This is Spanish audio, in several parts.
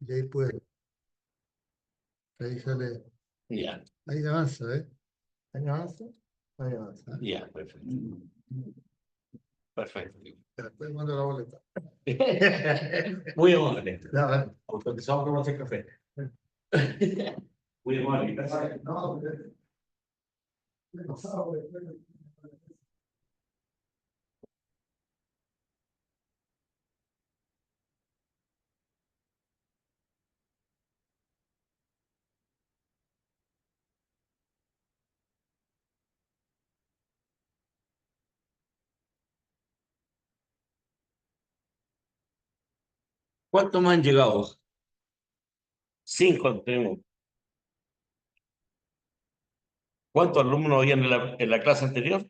y ahí puede, ahí sale, Ya, ahí avanza, ¿eh? Ahí avanza, ahí avanza. ¿Eh? ya, perfecto. Perfecto. Después mando la boleta. Muy amable. Ya, vale. Autorizado para hacer café. Muy amable. Gracias. No, no, ¿Cuántos más han llegado? 5 tenemos. ¿Cuántos alumnos habían en la clase anterior?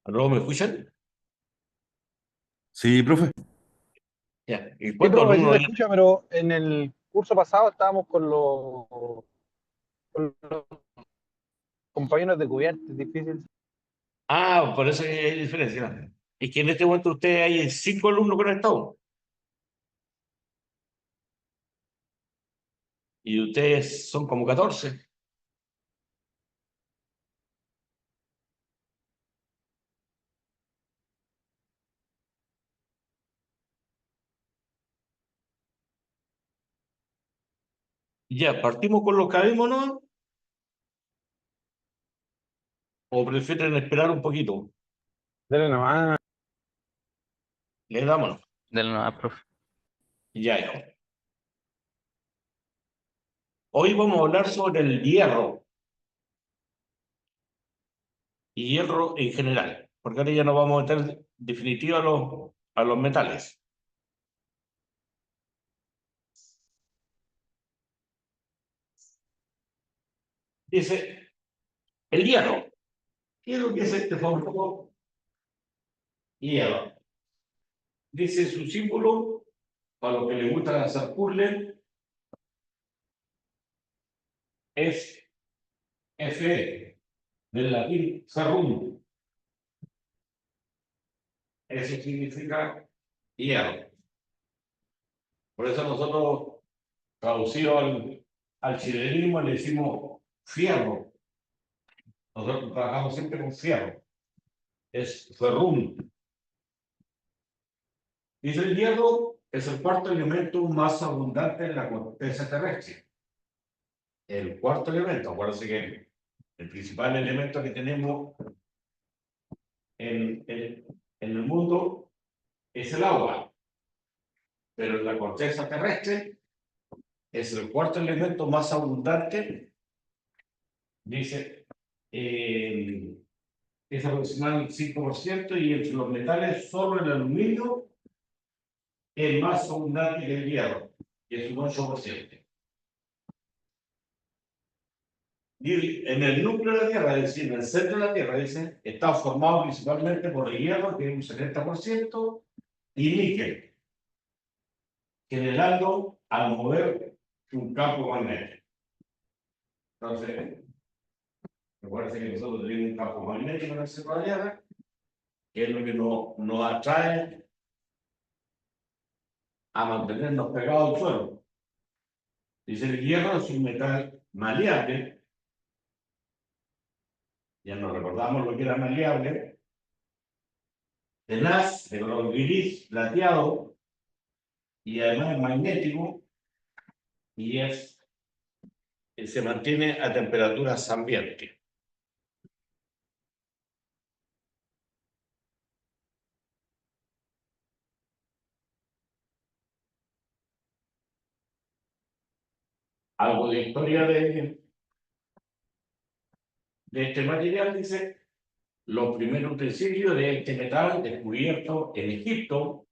¿Aló, me escuchan? Sí, profe. Ya. ¿Y Sí, cuántos profe, sí alumnos se habían? escucha, pero en el curso pasado estábamos con los compañeros de cubierta, es difícil. Ah, por eso hay diferencia. Es que en este momento usted hay 5 alumnos conectados. Y ustedes son como 14. Ya, ¿partimos con los que vimos, no? ¿O prefieren esperar un poquito? Dele nomás. Le damos. Dale nomás, profe. Ya, ya. Hoy vamos a hablar sobre el hierro. Y hierro en general. Porque ahora ya nos vamos a meter definitivo a los metales. Dice, el hierro. ¿Qué es lo que es este famoso hierro? Dice su símbolo, para los que les gusta hacer puzzle, es Fe, del latín ferrum. Eso significa hierro. Por eso nosotros, traducido al chilenismo, le decimos fierro. Nosotros trabajamos siempre con fierro. Es ferrum. Dice el hierro es el cuarto elemento más abundante en la corteza terrestre. El cuarto elemento, acuérdense que el principal elemento que tenemos en el mundo es el agua, pero en la corteza terrestre es el cuarto elemento más abundante, dice, es aproximadamente el 5%, y entre los metales solo el aluminio es más abundante que el hierro, que es un 8%. Y en el núcleo de la Tierra, es decir, en el centro de la Tierra, dice, está formado principalmente por el hierro, que es un 70%, y níquel, generando al mover un campo magnético. Entonces, recuerden que nosotros tenemos un campo magnético en el centro de la Tierra, que es lo que nos atrae a mantenernos pegados al suelo. Dice, el hierro es un metal maleable, ya nos recordamos lo que era maleable, tenaz, de color gris, plateado, y además es magnético, y se mantiene a temperaturas ambientes. Algo de historia de este material, dice, los primeros utensilios de este metal descubiertos en Egipto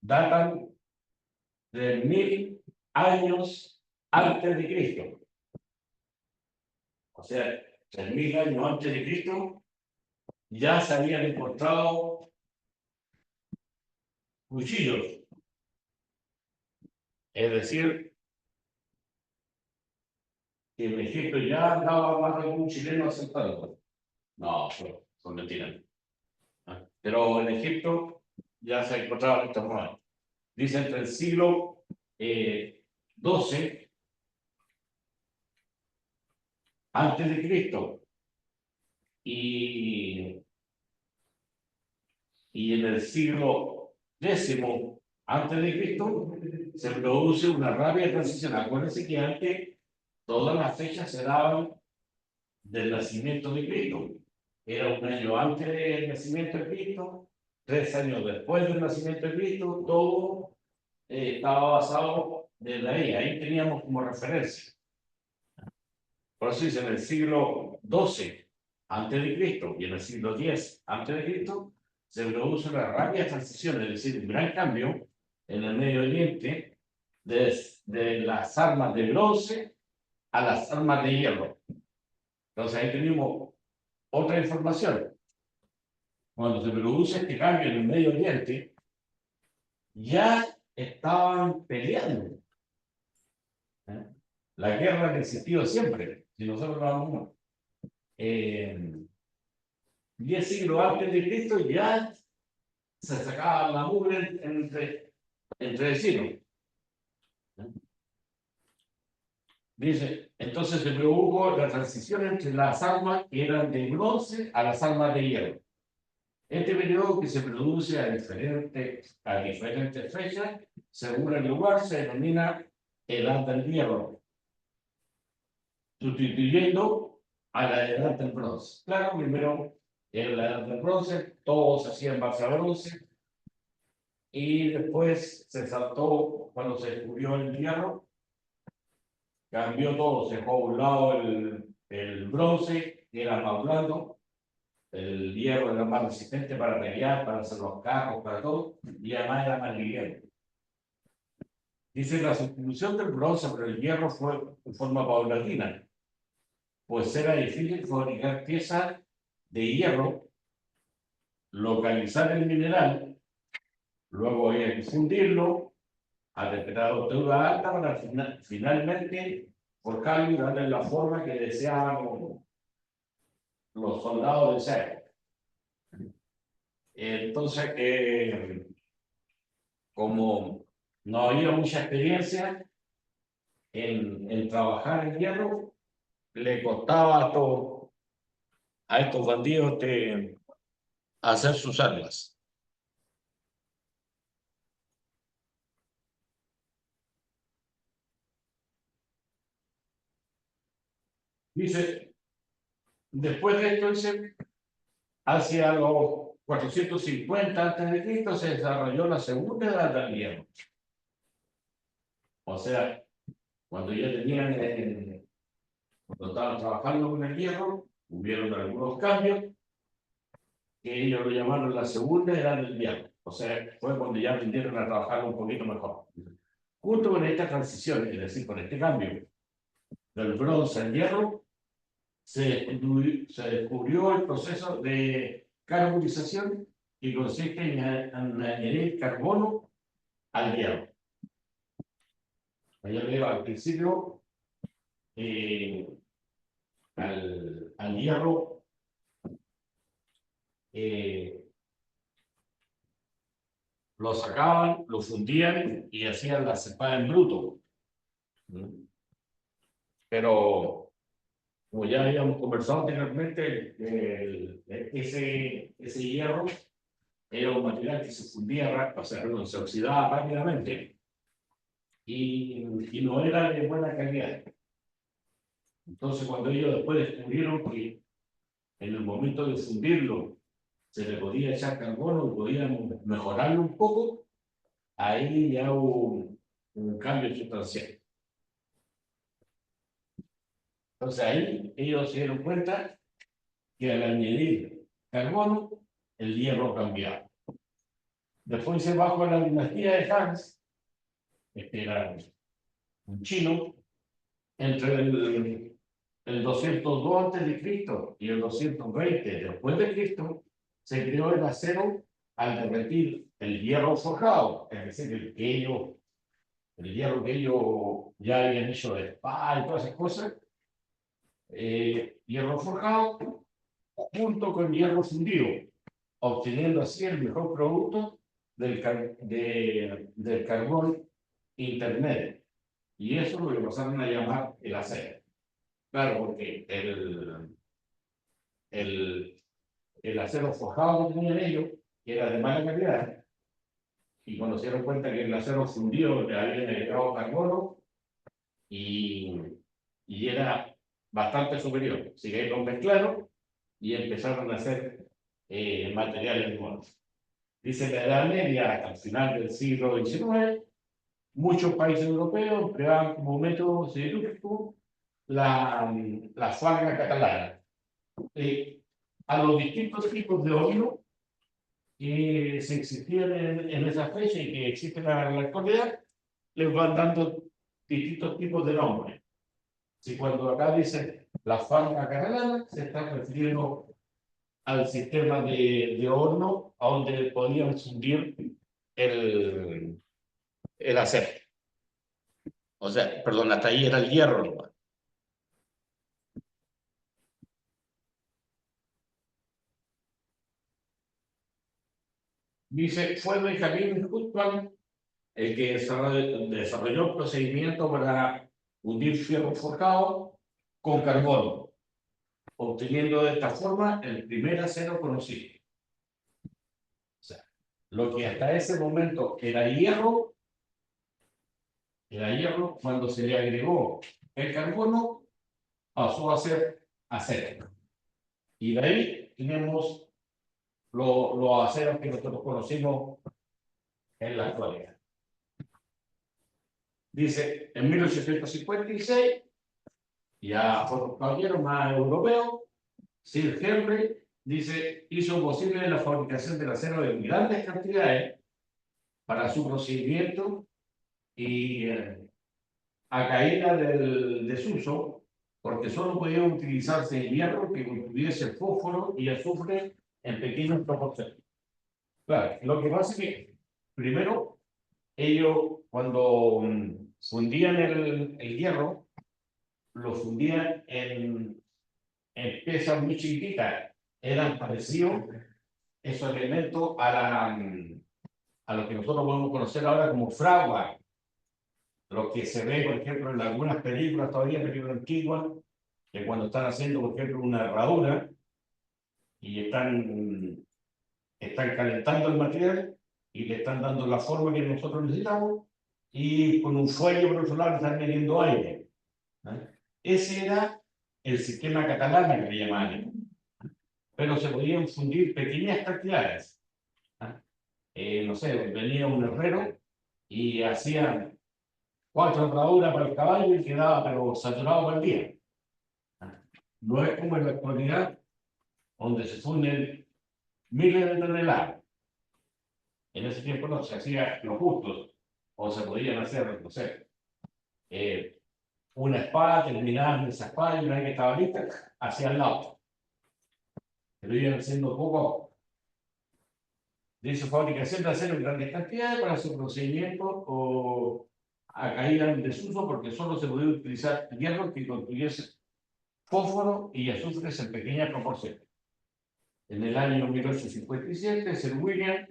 datan de 1000 años antes de Cristo. O sea, 3000 años antes de Cristo, ya se habían encontrado cuchillos. Es decir, que en Egipto ya andaba más de un chileno asentado. No, son mentiras. Pero en Egipto ya se encontraban estos monedas. Dice entre el siglo XII antes de Cristo y en el siglo X antes de Cristo se produce una rápida transición. Acuérdense que antes todas las fechas se daban del nacimiento de Cristo. Era un año antes del nacimiento de Cristo, 3 años después del nacimiento de Cristo, todo estaba basado desde ahí. Ahí teníamos como referencia. Por eso dice en el siglo XII antes de Cristo y en el siglo X antes de Cristo se produce una rápida transición, es decir, un gran cambio en el Medio Oriente de las armas de bronce a las armas de hierro. Entonces ahí tenemos otra información. Cuando se produce este cambio en el Medio Oriente, ya estaban peleando. La guerra ha existido siempre, si nosotros lo vamos 10 siglos antes de Cristo ya se sacaban la mugre entre vecinos. Dice, entonces se produjo la transición entre las armas que eran de bronce a las armas de hierro. Este periodo que se produce a diferentes fechas, según el lugar, se denomina edad del hierro, sustituyendo a la edad del bronce. Claro, primero era la edad del bronce, todo se hacía en base a bronce, y después se saltó cuando se descubrió el hierro, cambió todo, se dejó a un lado el bronce, que era más blando, el hierro era más resistente para pelear, para hacer los carros, para todo, y además era más liviano. Dice la sustitución del bronce por el hierro fue en forma paulatina, pues era difícil fabricar piezas de hierro, localizar el mineral, luego había que fundirlo a temperatura alta para finalmente forjarlo y darle la forma que deseaban los soldados de esa época. Entonces, como no había mucha experiencia en trabajar el hierro, le costaba a estos bandidos hacer sus armas. Dice, después de esto, dice, hacia los 450 a.C. se desarrolló la segunda edad del hierro. O sea, cuando ya tenían, cuando estaban trabajando con el hierro, hubieron algunos cambios que ellos lo llamaron la segunda edad del hierro. O sea, fue cuando ya aprendieron a trabajar un poquito mejor. Junto con esta transición, es decir, con este cambio del bronce al hierro, se descubrió el proceso de carbonización que consiste en añadir carbono al hierro. Yo le al principio al hierro lo sacaban, lo fundían y hacían la cepada en bruto. Pero, como ya habíamos conversado anteriormente, ese hierro era un material que se fundía, o sea, perdón, se oxidaba rápidamente y no era de buena calidad. Entonces, cuando ellos después descubrieron que en el momento de fundirlo se le podía echar carbono y podíamos mejorarlo un poco, ahí ya hubo un cambio sustancial. Entonces ahí ellos se dieron cuenta que al añadir carbono, el hierro cambiaba. Después se bajo la dinastía de Hans, este era un chino, entre el 202 a.C. y el 220 después de Cristo, se creó el acero al derretir el hierro forjado, es decir, el hierro que ellos ya habían hecho de espada y todas esas cosas, hierro forjado junto con hierro fundido, obteniendo así el mejor producto del carbón intermedio. Y eso lo que pasaron a llamar el acero. Claro, porque el acero forjado que tenían ellos, que era de mala calidad, y cuando se dieron cuenta que el acero fundido le habían agregado carbono y era bastante superior. Así que ahí lo mezclaron y empezaron a hacer materiales nuevos. Dice que la Edad Media, hasta el final del siglo XIX, muchos países europeos empleaban como método siderúrgico la farga catalana. A los distintos tipos de horno que se existían en esa fecha y que existen en la actualidad, les van dando distintos tipos de nombres. Si cuando acá dice la farga catalana, se está refiriendo al sistema de horno a donde podían fundir el acero. O sea, perdón, hasta ahí era el hierro, ¿no? Dice, fue Benjamin Huttman el que desarrolló el procedimiento para fundir fierro forjado con carbono, obteniendo de esta forma el primer acero conocido. O sea, lo que hasta ese momento era hierro, cuando se le agregó el carbono, pasó a ser acero. Y de ahí tenemos los aceros que nosotros conocimos en la actualidad. Dice, en 1856, ya por un caballero más europeo, Sir Henry, dice, hizo posible la fabricación del acero en grandes cantidades para su procedimiento y a caída del desuso, porque solo podía utilizarse hierro que contuviese fósforo y azufre en pequeños proporciones. Claro, lo que pasa es que, primero, ellos cuando fundían el hierro, lo fundían en piezas muy chiquititas, eran parecidos esos elementos a lo que nosotros podemos conocer ahora como fragua, lo que se ve, por ejemplo, en algunas películas, todavía películas antiguas, que cuando están haciendo, por ejemplo, una herradura y están calentando el material y le están dando la forma que nosotros necesitamos y con un fuelle por otro lado están metiendo aire. Ese era el sistema catalán que le llamaban, pero se podían fundir pequeñas cantidades. No sé, venía un herrero y hacía 4 herraduras para el caballo y quedaba pero saturado para el día. No es como en la actualidad, donde se funden miles de toneladas. En ese tiempo no se hacía lo justo, o se podían hacer, no sé, una espada, terminaban esa espada y una vez que estaba lista, hacían la otra. Pero iban haciendo poco a poco. De su fabricación de acero en grandes cantidades para su procedimiento o a caída en desuso, porque solo se podía utilizar hierro que contuviese fósforo y azufres en pequeñas proporciones. En el año 1857, Sir William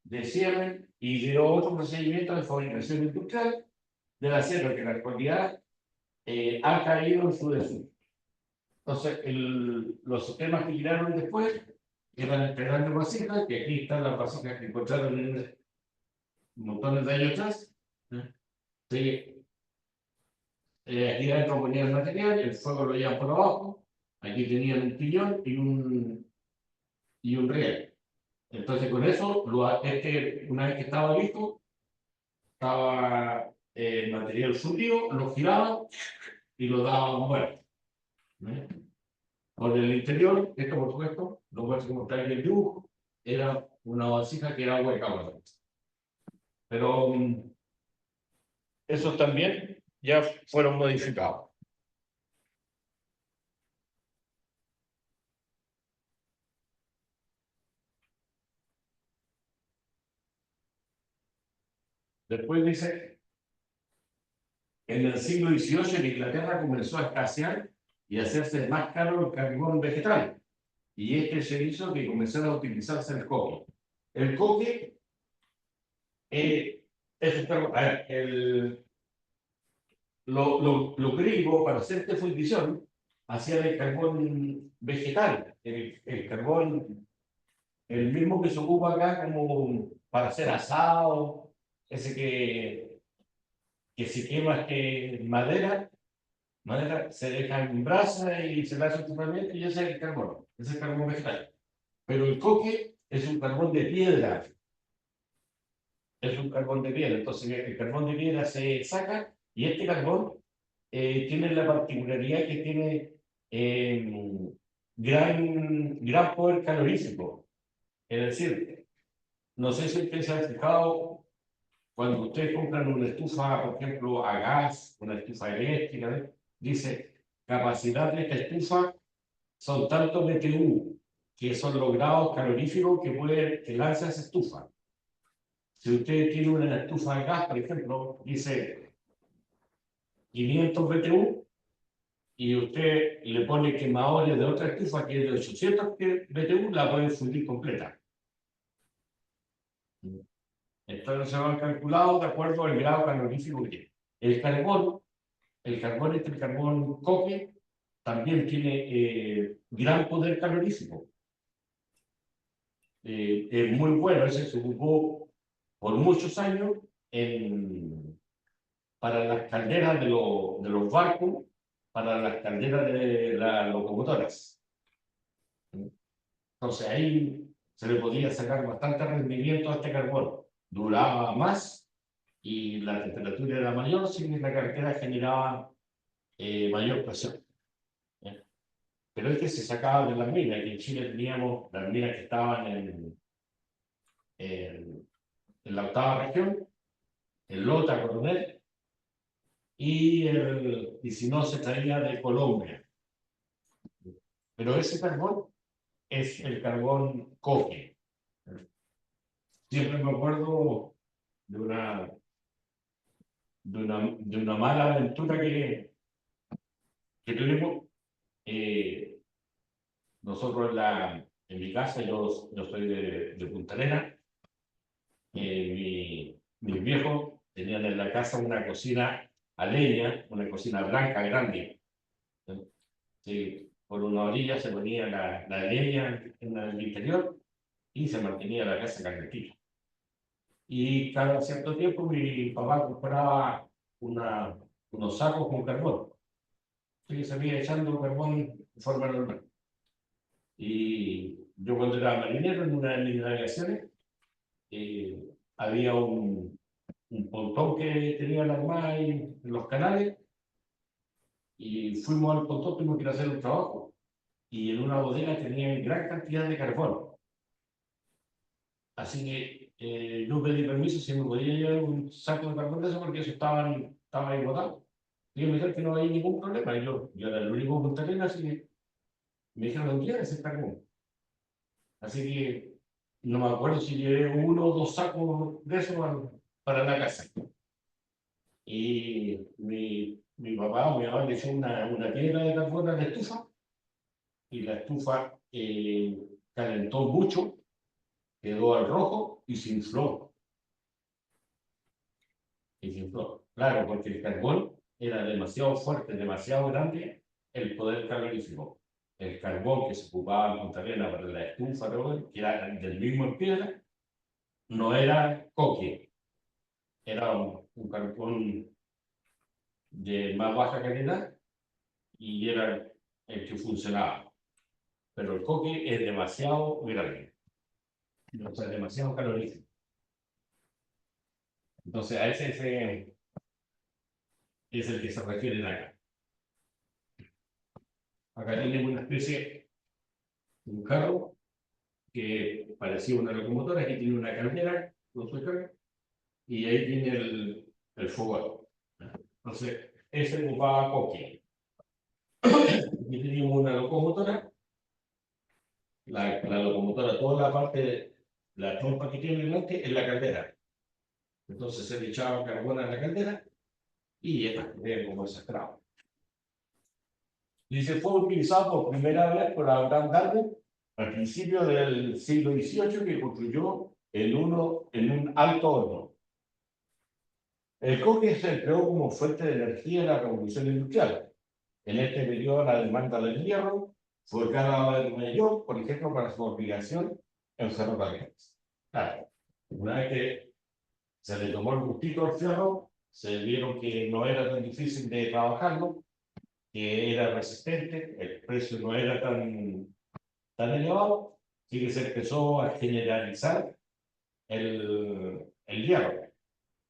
de Siemens ideó otro procedimiento de fabricación industrial del acero que en la actualidad ha caído en su desuso. Entonces, los sistemas que llegaron después eran esperando vasijas, que aquí están las vasijas que encontraron en montones de años atrás. Sí. Aquí adentro ponían el material, el fuego lo llevan por abajo, aquí tenían un piñón y un riel. Entonces con eso, una vez que estaba listo, estaba el material fundido, lo giraban y lo daban vuelta. Por el interior, esto por supuesto, lo puedes encontrar en el dibujo, era una vasija que era hueca. Pero esos también ya fueron modificados. Después dice, en el siglo XVIII en Inglaterra comenzó a escasear y a hacerse más caro el carbón vegetal. Y este se hizo que comenzara a utilizarse el coque. El coque es un carbón. A ver, los griegos, para hacer esta fundición, hacían el carbón vegetal, el carbón, el mismo que se ocupa acá como para hacer asado, ese que se quema madera se deja en brasa y se le hace un tratamiento y ese es el carbón, ese es el carbón vegetal. Pero el coque es un carbón de piedra, es un carbón de piedra, entonces el carbón de piedra se saca y este carbón tiene la particularidad que tiene gran poder calorífico. Es decir, no sé si ustedes se han fijado, cuando ustedes compran una estufa, por ejemplo, a gas, una estufa eléctrica, ¿ves? Dice, capacidad de esta estufa son tantos BTU, que son los grados caloríficos que lanza esa estufa. Si usted tiene una estufa de gas, por ejemplo, dice 500 BTU, y usted le pone quemadores de otra estufa que es de 800 BTU, la puede fundir completa. Entonces se van calculados de acuerdo al grado calorífico que tiene. El carbón, el carbón coque, también tiene gran poder calorífico. Es muy bueno, ese se ocupó por muchos años para las calderas de los barcos, para las calderas de las locomotoras. Entonces ahí se le podía sacar bastante rendimiento a este carbón. Duraba más y la temperatura era mayor, sin que la carretera generaba mayor presión. Pero este se sacaba de las minas, que en Chile teníamos las minas que estaban en la octava región, en Lota, Coronel, y si no se traía de Colombia. Pero ese carbón es el carbón coque. Siempre me acuerdo de una mala aventura que tuvimos. Nosotros en mi casa, yo soy de Punta Arenas, mis viejos tenían en la casa una cocina a leña, una cocina blanca grande. Sí, por una orilla se ponía la leña en el interior y se mantenía la casa calientita. Y cada cierto tiempo mi papá compraba unos sacos con carbón. Así se iba echando carbón de forma normal. Y yo cuando era marinero en una de mis navegaciones, había un pontón que tenía la armada en los canales y fuimos al pontón, tuvimos que ir a hacer un trabajo y en una bodega tenían gran cantidad de carbón. Así que yo pedí permiso si me podía llevar un saco de carbón de eso porque eso estaba ahí botado. Y ellos me dijeron que no había ningún problema. Y yo era el único Punta Arenas, así que me dijeron, ¿dónde quieres ese carbón? Así que no me acuerdo si llevé uno o dos sacos de eso para la casa. Y mi papá o mi mamá le echó una piedra de carbón a la estufa y la estufa calentó mucho, quedó al rojo y se infló. Claro, porque el carbón era demasiado fuerte, demasiado grande el poder calorífico. El carbón que se ocupaba en Punta Arenas para la estufa, que era del mismo en piedra, no era coque, era un carbón de más baja calidad y era el que funcionaba. Pero el coque es demasiado grande, o sea, demasiado calorífico. Entonces, a ese es el que se refieren acá. Acá tenemos una especie de un carro que parecía una locomotora, que tiene una caldera con su carga, y ahí tiene el fogón. Entonces, ese ocupaba coque. Y teníamos una locomotora, la locomotora, toda la parte, la trompa que tiene delante es la caldera. Entonces se le echaba carbón a la caldera y era como desesperado. Dice, fue utilizado por primera vez por Abraham Darwin al principio del siglo XVIII, que construyó en un alto horno. El coque se empleó como fuente de energía en la revolución industrial. En este periodo la demanda del hierro fue cada vez mayor, por ejemplo, para su aplicación en ferrocarriles. Claro, una vez que se le tomó el gustito al fierro, se vieron que no era tan difícil de trabajarlo, que era resistente, el precio no era tan elevado, así que se empezó a generalizar el hierro.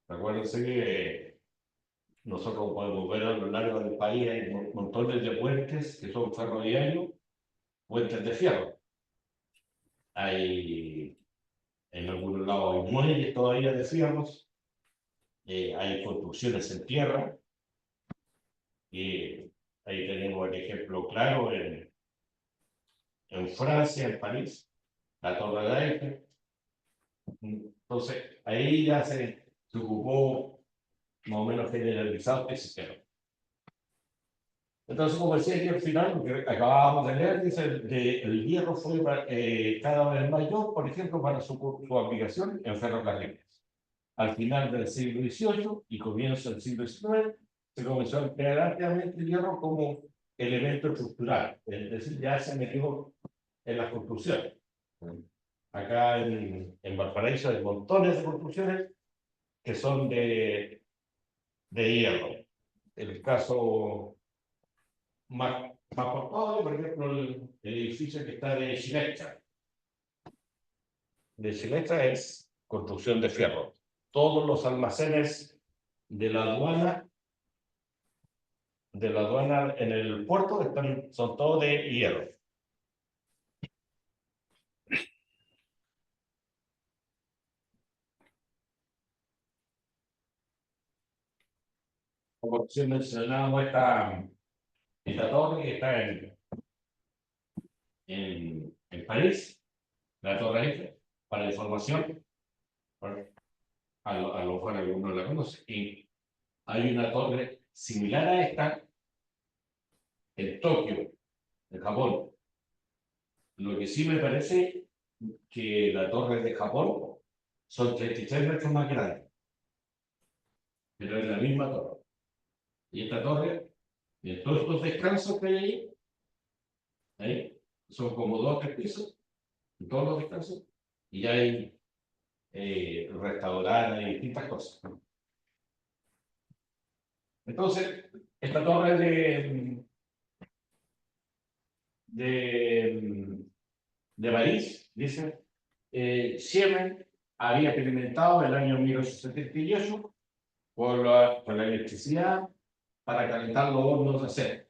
Recuérdense que nosotros podemos ver a lo largo del país hay montones de puentes que son ferroviarios, puentes de fierro. Hay en algunos lados hay muelles todavía de fierros, hay construcciones en tierra, y ahí tenemos el ejemplo claro en Francia, en París, la Torre de Eiffel. Entonces, ahí ya se ocupó más o menos generalizado ese sistema. Entonces, como decía aquí al final, lo que acabábamos de leer, dice el hierro fue cada vez mayor, por ejemplo, para su aplicación en ferrocarriles. Al final del siglo XVIII y comienzo del siglo XIX, se comenzó a emplear ampliamente el hierro como elemento estructural, es decir, ya se metió en las construcciones. Acá en Valparaíso hay montones de construcciones que son de hierro. El caso más palpable, por ejemplo, el edificio que está de Xilecha. De Xilecha es construcción de fierro. Todos los almacenes de la aduana en el puerto son todos de hierro. Como se mencionaba, esta torre que está en París, la Torre Eiffel, para información, a lo mejor algunos la conocen, y hay una torre similar a esta en Tokio, en Japón. Lo que sí me parece que la torre de Japón son 33 metros más grandes, pero es la misma torre. Y esta torre, de todos estos descansos que hay ahí son como 2 o 3 pisos, en todos los descansos, y hay restaurantes y distintas cosas. Entonces, esta torre de París, dice, Siemens había experimentado el año 1878 con la electricidad para calentar los hornos de acero.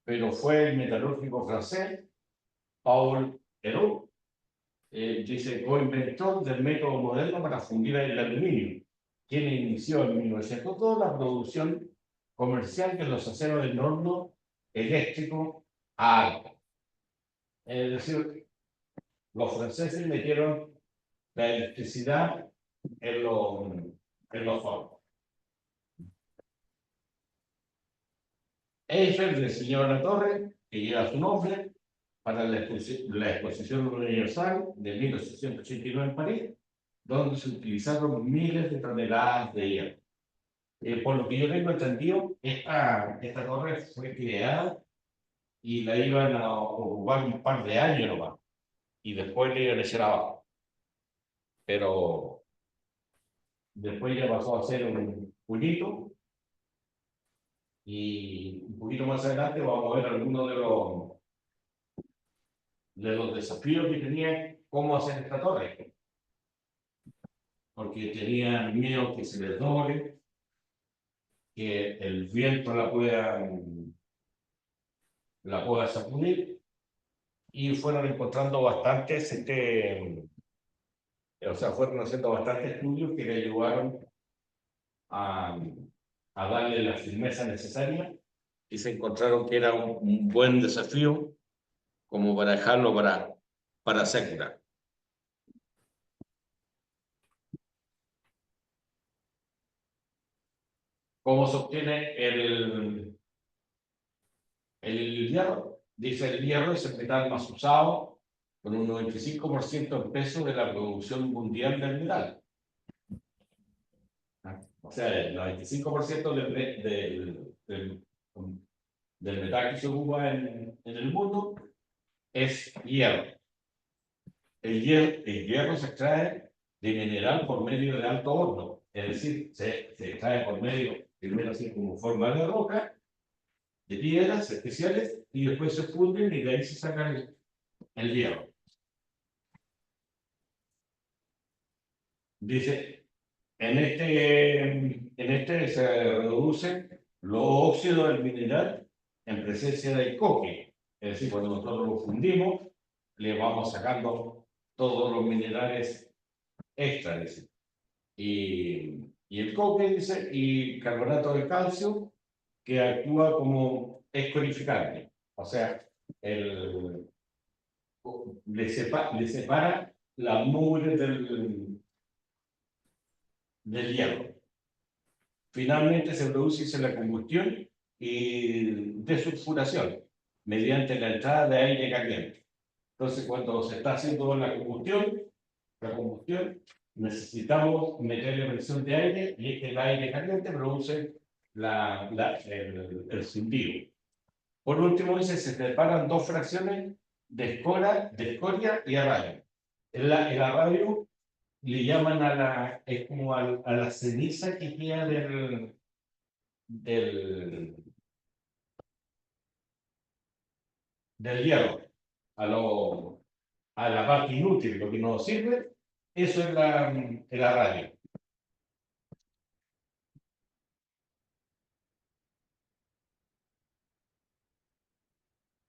Pero fue el metalúrgico francés, Paul Héroult, dice, coinventor del método moderno para fundir el aluminio, quien inició en 1902 la producción comercial de los aceros del horno eléctrico a agua. Es decir, los franceses metieron la electricidad en los hornos. Eiffel diseñó la torre que lleva su nombre para la exposición universal de 1889 en París, donde se utilizaron miles de toneladas de hierro. Por lo que yo tengo entendido, esta torre fue creada y la iban a ocupar un par de años nomás, y después le iban a echar abajo. Pero después ya pasó a ser un puñito, y un poquito más adelante vamos a ver algunos de los desafíos que tenía cómo hacer esta torre. Porque tenían miedo que se les doble, que el viento la pueda sacudir, y fueron encontrando fueron haciendo bastantes estudios que le ayudaron a darle la firmeza necesaria, y se encontraron que era un buen desafío como para dejarlo para asegurar. ¿Cómo se obtiene el hierro? Dice, el hierro es el metal más usado, con un 95% en peso de la producción mundial del metal. O sea, el 95% del metal que se ocupa en el mundo es hierro. El hierro se extrae de mineral por medio de alto horno, es decir, se extrae por medio, primero así como forma de roca, de piedras especiales, y después se funden y de ahí se saca el hierro. Dice, en este se reducen los óxidos del mineral en presencia del coque, es decir, cuando nosotros lo fundimos, le vamos sacando todos los minerales extra, dice. Y el coque, dice, y carbonato de calcio, que actúa como escorificante, o sea, le separa la mugre del hierro. Finalmente se produce la combustión y desulfuración mediante la entrada de aire caliente. Entonces, cuando se está haciendo la combustión, necesitamos meterle presión de aire y el aire caliente produce el zumbido. Por último, dice, se preparan dos fracciones de escoria y arrayio. El arrayio le llaman es como a la ceniza que queda del, del hierro, a la parte inútil, lo que nos sirve, eso es el arrayio.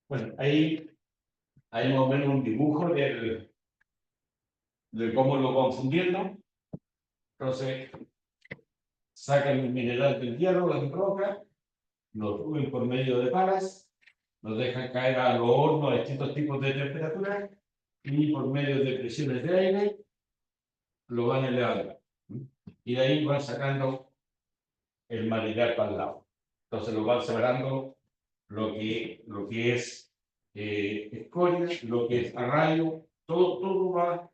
Bueno, ahí hay más o menos un dibujo de cómo lo van fundiendo. Entonces, sacan el mineral del hierro, la roca, lo suben por medio de palas, lo dejan caer a los hornos a distintos tipos de temperatura y por medio de presiones de aire lo van elevando. Y de ahí van sacando el material para el lado. Entonces lo van separando lo que es escoria, lo que es arrayio, todo va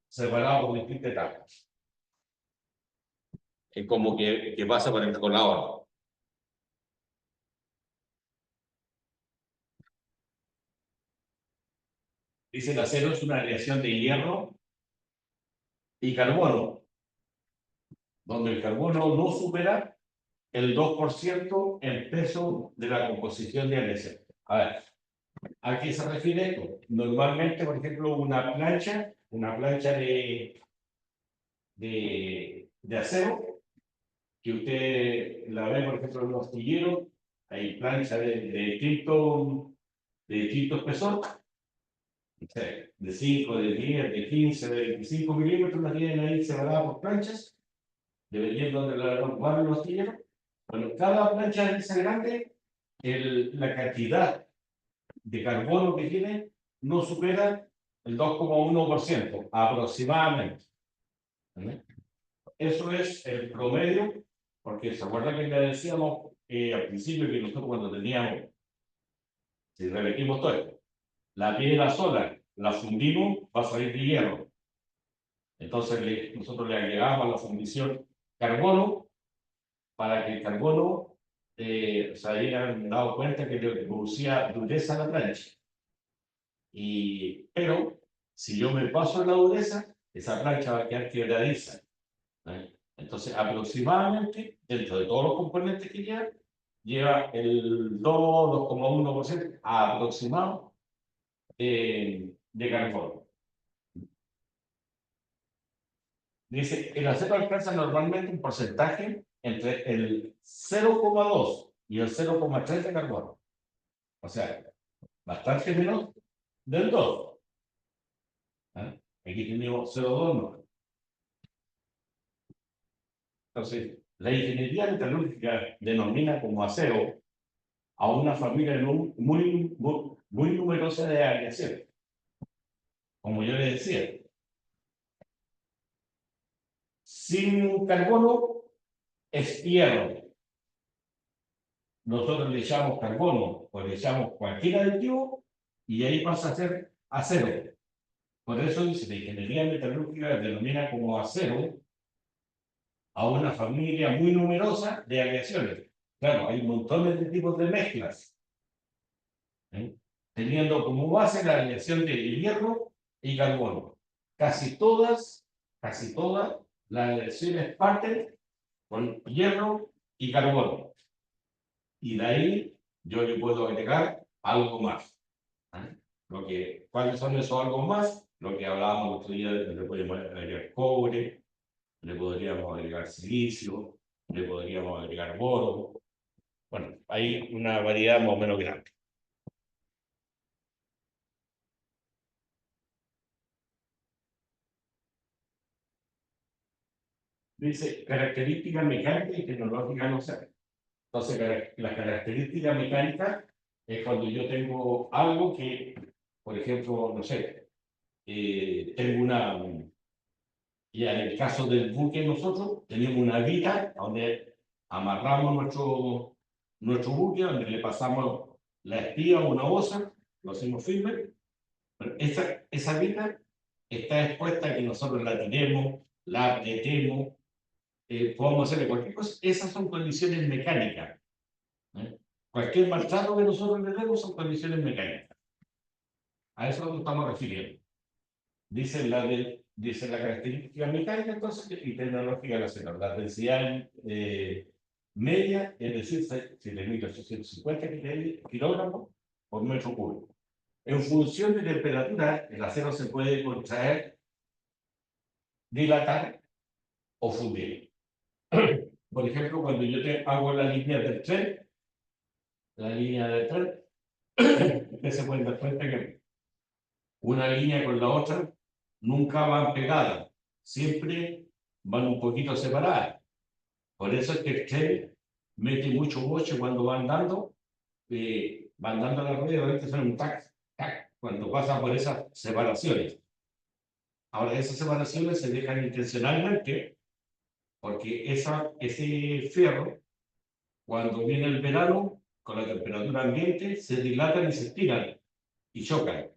separado por distintas etapas. Es como que pasa por el colador. Dice, el acero es una aleación de hierro y carbono, donde el carbono no supera el 2% en peso de la composición de aleación. A ver, ¿a qué se refiere esto? Normalmente, por ejemplo, una plancha de acero, que usted la ve, por ejemplo, en los astilleros, hay planchas de distinto espesor, de 5, de 10, de 15, de 25 milímetros, las tienen ahí separadas por planchas, dependiendo de la guarda los astilleros. Bueno, cada plancha de esa grande, la cantidad de carbono que tiene no supera el 2,1% aproximadamente. ¿Vale? Eso es el promedio, porque se acuerda que le decíamos al principio que nosotros cuando teníamos, si repetimos todo esto, la piedra sola la fundimos, va a salir de hierro. Entonces nosotros le agregamos a la fundición carbono para que el carbono se hayan dado cuenta que le producía dureza a la plancha. Pero si yo me paso en la dureza, esa plancha va a quedar quebradiza. ¿Vale? Entonces, aproximadamente, dentro de todos los componentes que lleva el 2,1% aproximado de carbono. Dice, el acero alcanza normalmente un porcentaje entre el 0,2 y el 0,3 de carbono. O sea, bastante menos del 2. ¿Ah? Aquí tenemos 0,2, ¿no? Entonces, la ingeniería metalúrgica denomina como acero a una familia muy numerosa de aleaciones. Como yo les decía, sin carbono es hierro. Nosotros le echamos carbono o le echamos cualquier aditivo y ahí pasa a ser acero. Por eso dice la ingeniería metalúrgica denomina como acero a una familia muy numerosa de aleaciones. Claro, hay montones de tipos de mezclas, ¿eh? Teniendo como base la aleación de hierro y carbono. Casi todas las aleaciones parten con hierro y carbono. Y de ahí yo le puedo agregar algo más, ¿eh? ¿Cuáles son esos algo más? Lo que hablábamos el otro día, le podemos agregar cobre, le podríamos agregar silicio, le podríamos agregar boro. Bueno, hay una variedad más o menos grande. Dice características mecánicas y tecnológicas no sé. Entonces, la característica mecánica es cuando yo tengo algo que, por ejemplo, no sé, tengo una. Y en el caso del buque, nosotros tenemos una viga donde amarramos nuestro buque, donde le pasamos la espía o una osa, lo hacemos firme. Pero esa viga está expuesta a que nosotros la tenemos, la apretemos, podemos hacerle cualquier cosa. Esas son condiciones mecánicas, ¿eh? Cualquier maltrato que nosotros le demos son condiciones mecánicas. A eso nos estamos refiriendo. Dice la característica mecánica entonces, y tecnológica de la célula. La densidad media, es decir, 7.850 kilogramos por metro cúbico. En función de temperatura, el acero se puede contraer, dilatar o fundir. Por ejemplo, cuando yo hago la línea del tren, usted se puede dar cuenta que una línea con la otra nunca van pegadas, siempre van un poquito separadas. Por eso es que el tren mete mucho boche cuando van dando la rueda, a veces son un tac, tac, cuando pasa por esas separaciones. Ahora, esas separaciones se dejan intencionalmente porque ese fierro, cuando viene el verano, con la temperatura ambiente, se dilatan y se estiran y chocan,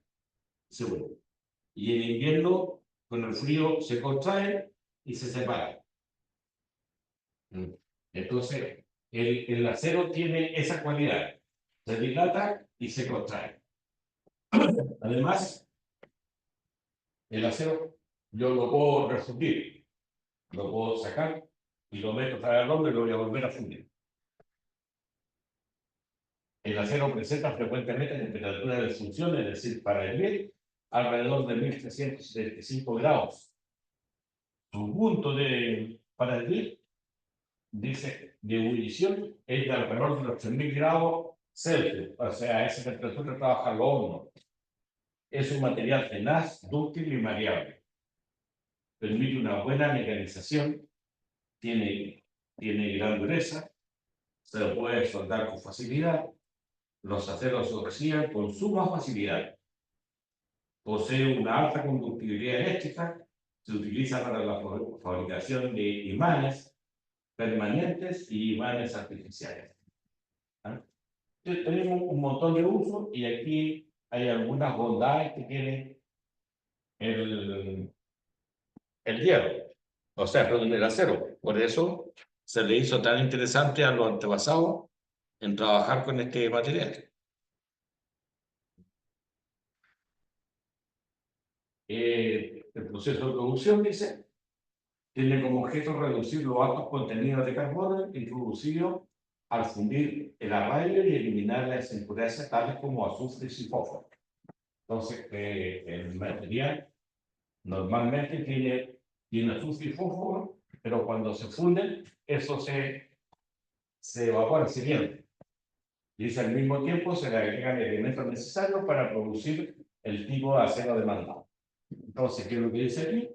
seguro. Y en invierno, con el frío, se contraen y se separan. Entonces, el acero tiene esa cualidad, se dilata y se contrae. Además, el acero yo lo puedo refundir, lo puedo sacar y lo meto para el horno y lo voy a volver a fundir. El acero presenta frecuentemente temperatura de función, es decir, para hervir, alrededor de 1375 grados. Su punto para hervir, dice, de ebullición es de alrededor de los 3000 grados Celsius, o sea, a esa temperatura trabaja el horno. Es un material tenaz, dúctil y maleable. Permite una buena mecanización, tiene gran dureza, se lo puede soldar con facilidad, los aceros se oxidan con suma facilidad. Posee una alta conductividad eléctrica, se utiliza para la fabricación de imanes permanentes y imanes artificiales. ¿Ah? Tenemos un montón de usos y aquí hay algunas bondades que tiene el hierro, o sea, perdón, el acero. Por eso se le hizo tan interesante a los antepasados en trabajar con este material. El proceso de producción, dice, tiene como objeto reducir los altos contenidos de carbono introducidos al fundir el arraigo y eliminar las impurezas tales como azufre y fósforo. Entonces, el material normalmente tiene azufre y fósforo, pero cuando se funden, eso se evapora, se pierde. Y al mismo tiempo se le agregan elementos necesarios para producir el tipo de acero demandado. Entonces, ¿qué es lo que dice aquí?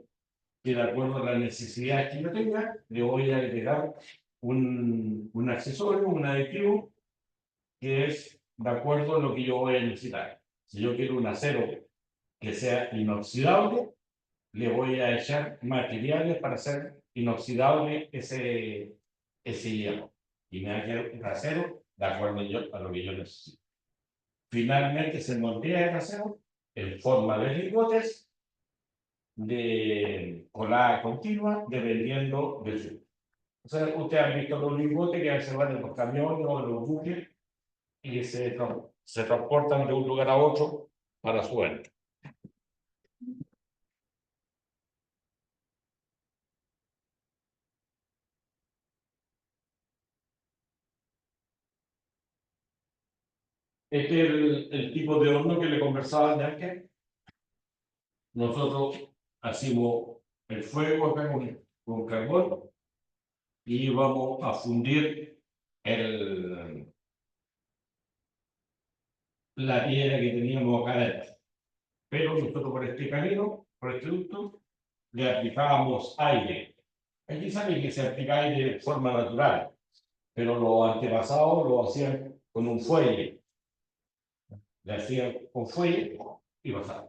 Que de acuerdo a las necesidades que yo tenga, le voy a agregar un accesorio, un aditivo, que es de acuerdo a lo que yo voy a necesitar. Si yo quiero un acero que sea inoxidable, le voy a echar materiales para hacer inoxidable ese hierro. Y me va a quedar un acero de acuerdo a lo que yo necesito. Finalmente se moldea el acero en forma de lingotes de colada continua, dependiendo del sur. O sea, ustedes han visto los lingotes que a veces van en los camiones o en los buques y se transportan de un lugar a otro para su venta. Este es el tipo de horno que le conversaba antes. Nosotros hacemos el fuego acá con carbón y vamos a fundir la piedra que teníamos acá adentro. Pero nosotros por este camino, por este ducto, le aplicábamos aire. Aquí saben que se aplica aire de forma natural, pero los antepasados lo hacían con un fuelle. Le hacían con fuelle y pasaban.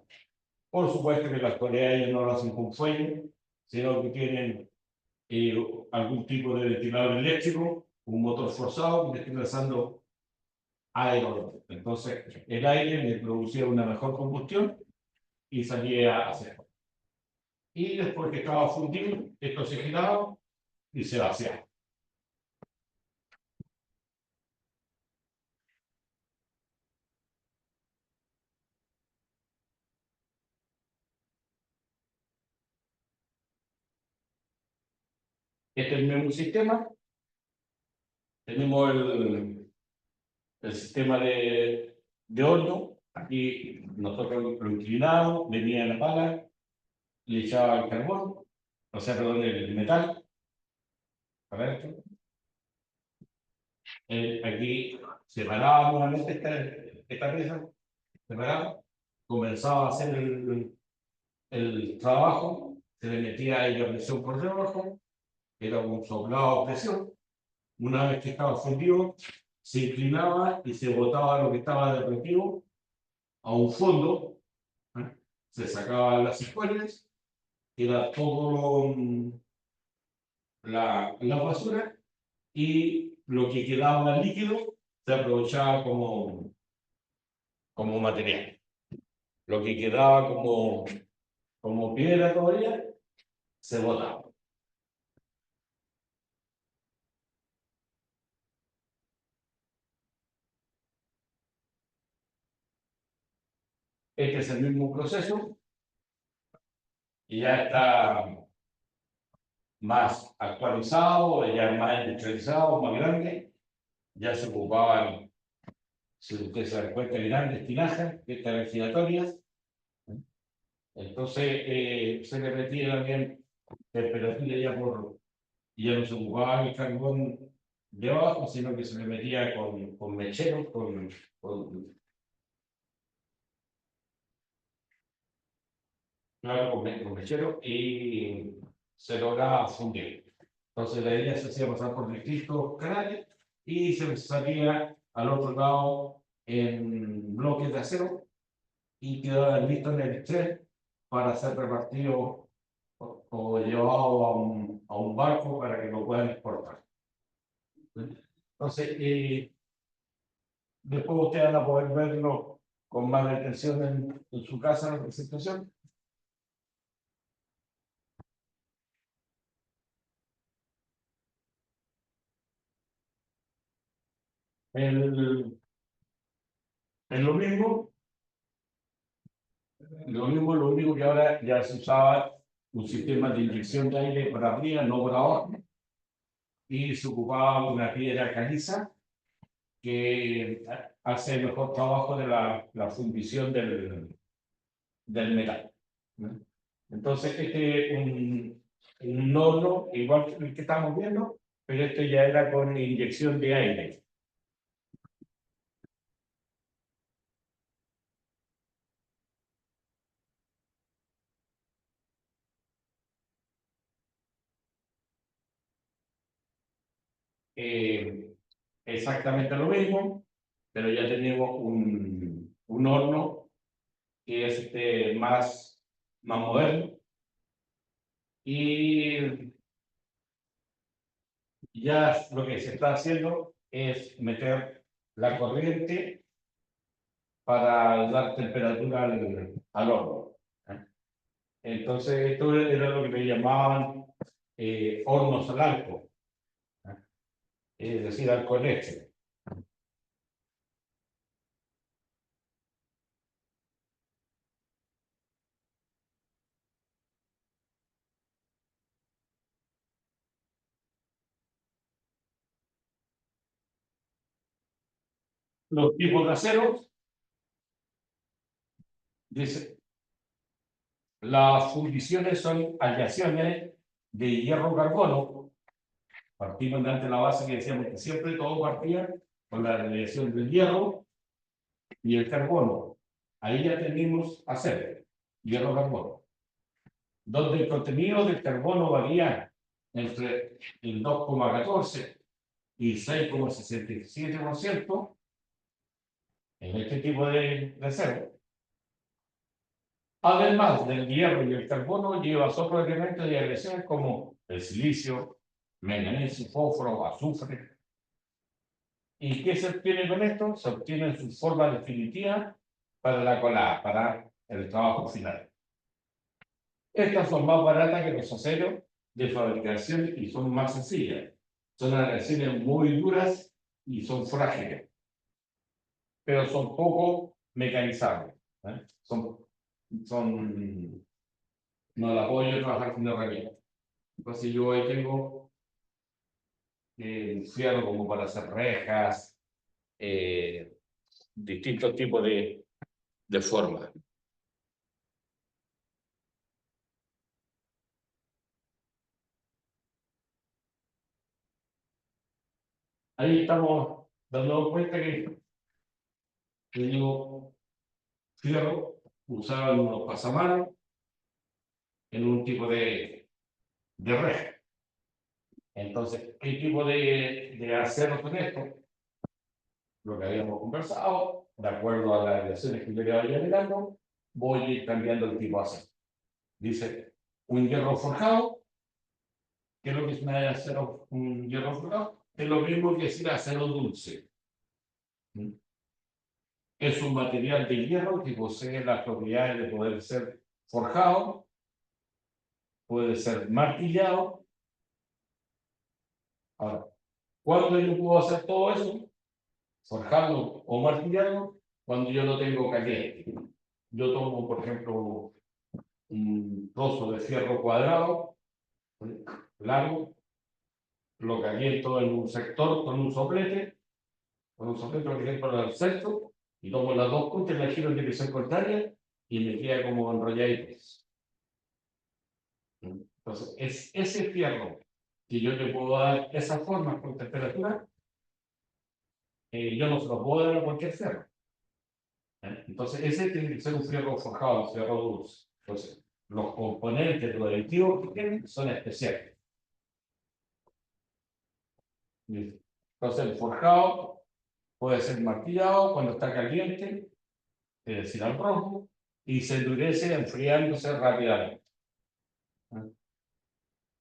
Por supuesto que en la actualidad ellos no lo hacen con fuelle, sino que tienen algún tipo de ventilador eléctrico, un motor forzado que le esté lanzando aire. Entonces, el aire le producía una mejor combustión y salía a cero. Y después que estaba fundido, esto se giraba y se vaciaba. Este es el mismo sistema. Tenemos el sistema de horno. Aquí nosotros lo inclinamos, venía la pala, le echaba el carbón, o sea, perdón, el metal, para esto. Aquí separaba nuevamente esta pieza, separaba, comenzaba a hacer el trabajo, se le metía ahí la presión por debajo, era un soplado a presión. Una vez que estaba fundido, se inclinaba y se botaba lo que estaba derretido a un fondo, ¿eh? Se sacaban las espuelas, era todo la basura y lo que quedaba líquido se aprovechaba como material. Lo que quedaba como piedra todavía se botaba. Este es el mismo proceso y ya está más actualizado, ya más industrializado, más grande. Ya se ocupaban, si ustedes se dan cuenta, grandes tinajas, estas giratorias. Entonces se le metía también temperatura ya no se ocupaba el carbón de abajo, sino que se le metía con mecheros, claro, con mechero y se lograba fundir. Entonces la idea se hacía pasar por distintos canales y se salía al otro lado en bloques de acero y quedaba listo en el tren para ser repartido o llevado a un barco para que lo puedan exportar. Entonces, después ustedes van a poder verlo con más detención en su casa en la presentación. El, es lo único que ahora ya se usaba un sistema de inyección de aire para arriba, no para abajo, y se ocupaba una piedra caliza que hace el mejor trabajo de la fundición del metal, ¿no? Entonces, este es un horno igual que el que estamos viendo, pero este ya era con inyección de aire. Exactamente lo mismo, pero ya tenemos un horno que es más moderno y ya lo que se está haciendo es meter la corriente para dar temperatura al horno. Entonces, esto era lo que le llamaban hornos al arco, es decir, arco eléctrico. Los tipos de acero, dice, las fundiciones son aleaciones de hierro-carbono. Partimos de ante la base que decíamos que siempre todo partía con la aleación del hierro y el carbono. Ahí ya tenemos acero, hierro-carbono, donde el contenido del carbono varía entre el 2,14 y 6,67% en este tipo de acero. Además del hierro y el carbono, lleva otros elementos de agresión como el silicio, manganeso, fósforo, azufre. ¿Y qué se obtiene con esto? Se obtiene en su forma definitiva para la colada, para el trabajo final. Estas son más baratas que los aceros de fabricación y son más sencillas. Son aleaciones muy duras y son frágiles, pero son poco mecanizables. No la puedo yo trabajar con herramientas. Entonces yo ahí tengo fierro como para hacer rejas, distintos tipos de formas. Ahí estamos dando cuenta que tengo fierro usado en unos pasamanos en un tipo de reja. Entonces, ¿qué tipo de acero con esto? Lo que habíamos conversado, de acuerdo a las lecciones que yo le vaya mirando, voy a ir cambiando el tipo de acero. Dice, un hierro forjado. ¿Qué es lo que es un hierro forjado? Es lo mismo que decir acero dulce. Es un material de hierro que posee las propiedades de poder ser forjado, puede ser martillado. Ahora, ¿cuándo yo puedo hacer todo eso? Forjarlo o martillarlo cuando yo lo tengo caliente. Yo tomo, por ejemplo, un trozo de fierro cuadrado, largo, lo caliento en un sector con un soplete lo caliento para el centro, y tomo las dos puntas y las giro en dirección contraria y me queda como enrolladito. Entonces, es ese fierro que yo te puedo dar esa forma con temperatura, yo no se lo puedo dar a cualquier fierro. Entonces, ese tiene que ser un fierro forjado, un fierro dulce. Entonces, los componentes, los aditivos que tienen son especiales. Entonces, el forjado puede ser martillado cuando está caliente, es decir, al rojo, y se endurece enfriándose rápidamente.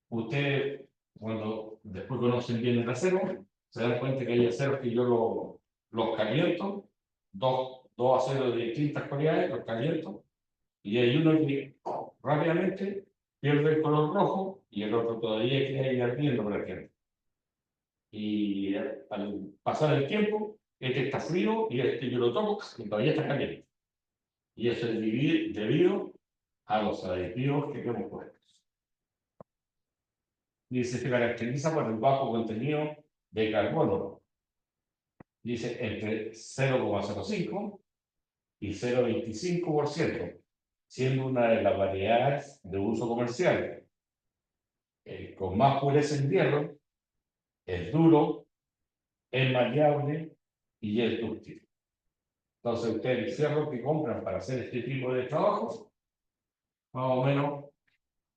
Ustedes, cuando después conocen bien el acero, se dan cuenta que hay aceros que yo los caliento, dos aceros de distintas cualidades, los caliento, y hay uno que rápidamente pierde el color rojo y el otro todavía queda ahí ardiendo, por ejemplo. Y al pasar el tiempo, este está frío y este yo lo toco y todavía está caliente. Y eso es debido a los aditivos que hemos puesto. Dice, se caracteriza por el bajo contenido de carbono. Dice, entre 0,05 y 0,25%, siendo una de las variedades de uso comercial. Con más pureza en hierro, es duro, es maleable y es dúctil. Entonces, ustedes el fierro que compran para hacer este tipo de trabajos, más o menos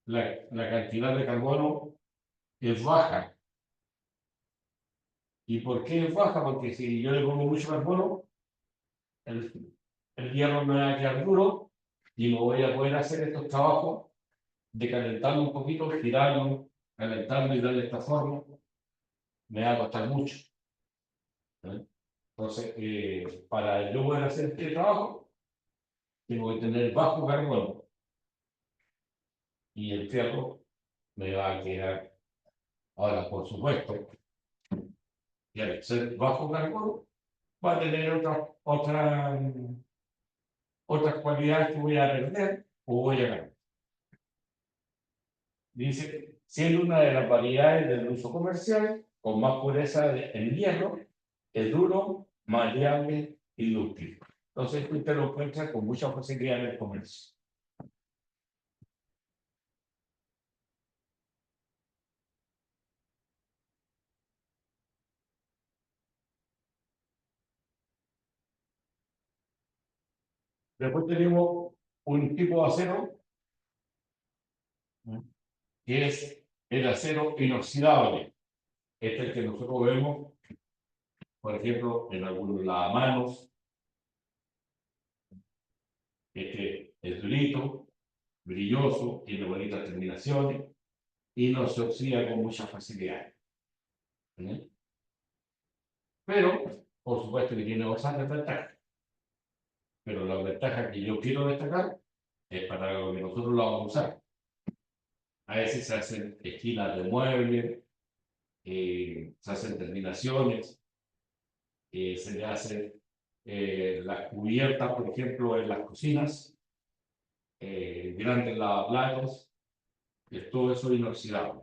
la cantidad de carbono es baja. ¿Y por qué es baja? Porque si yo le pongo mucho carbono, el, el hierro me va a quedar duro y no voy a poder hacer estos trabajos de calentarlo un poquito, girarlo, calentarlo y darle esta forma. me va a costar mucho. ¿Eh? Entonces, para yo poder hacer este trabajo, tengo que tener bajo carbono. Y el fierro me va a quedar. Ahora, por supuesto, y al ser bajo carbono, va a tener otras cualidades que voy a perder o voy a ganar. Dice, siendo una de las variedades del uso comercial, con más pureza en hierro, es duro, maleable y dúctil. Entonces, usted lo encuentra con mucha facilidad en el comercio. Después tenemos un tipo de acero, ¿no?, que es el acero inoxidable. Este es el que nosotros vemos, por ejemplo, en algunos lavamanos. Este es durito, brilloso, tiene bonitas terminaciones y no se oxida con mucha facilidad. ¿Sí? Pero, por supuesto que tiene bastantes ventajas. Pero la ventaja que yo quiero destacar es para lo que nosotros lo vamos a usar. A veces se hacen esquinas de muebles, se hacen terminaciones, se le hacen las cubiertas, por ejemplo, en las cocinas, grandes lavaplatos, todo eso inoxidable.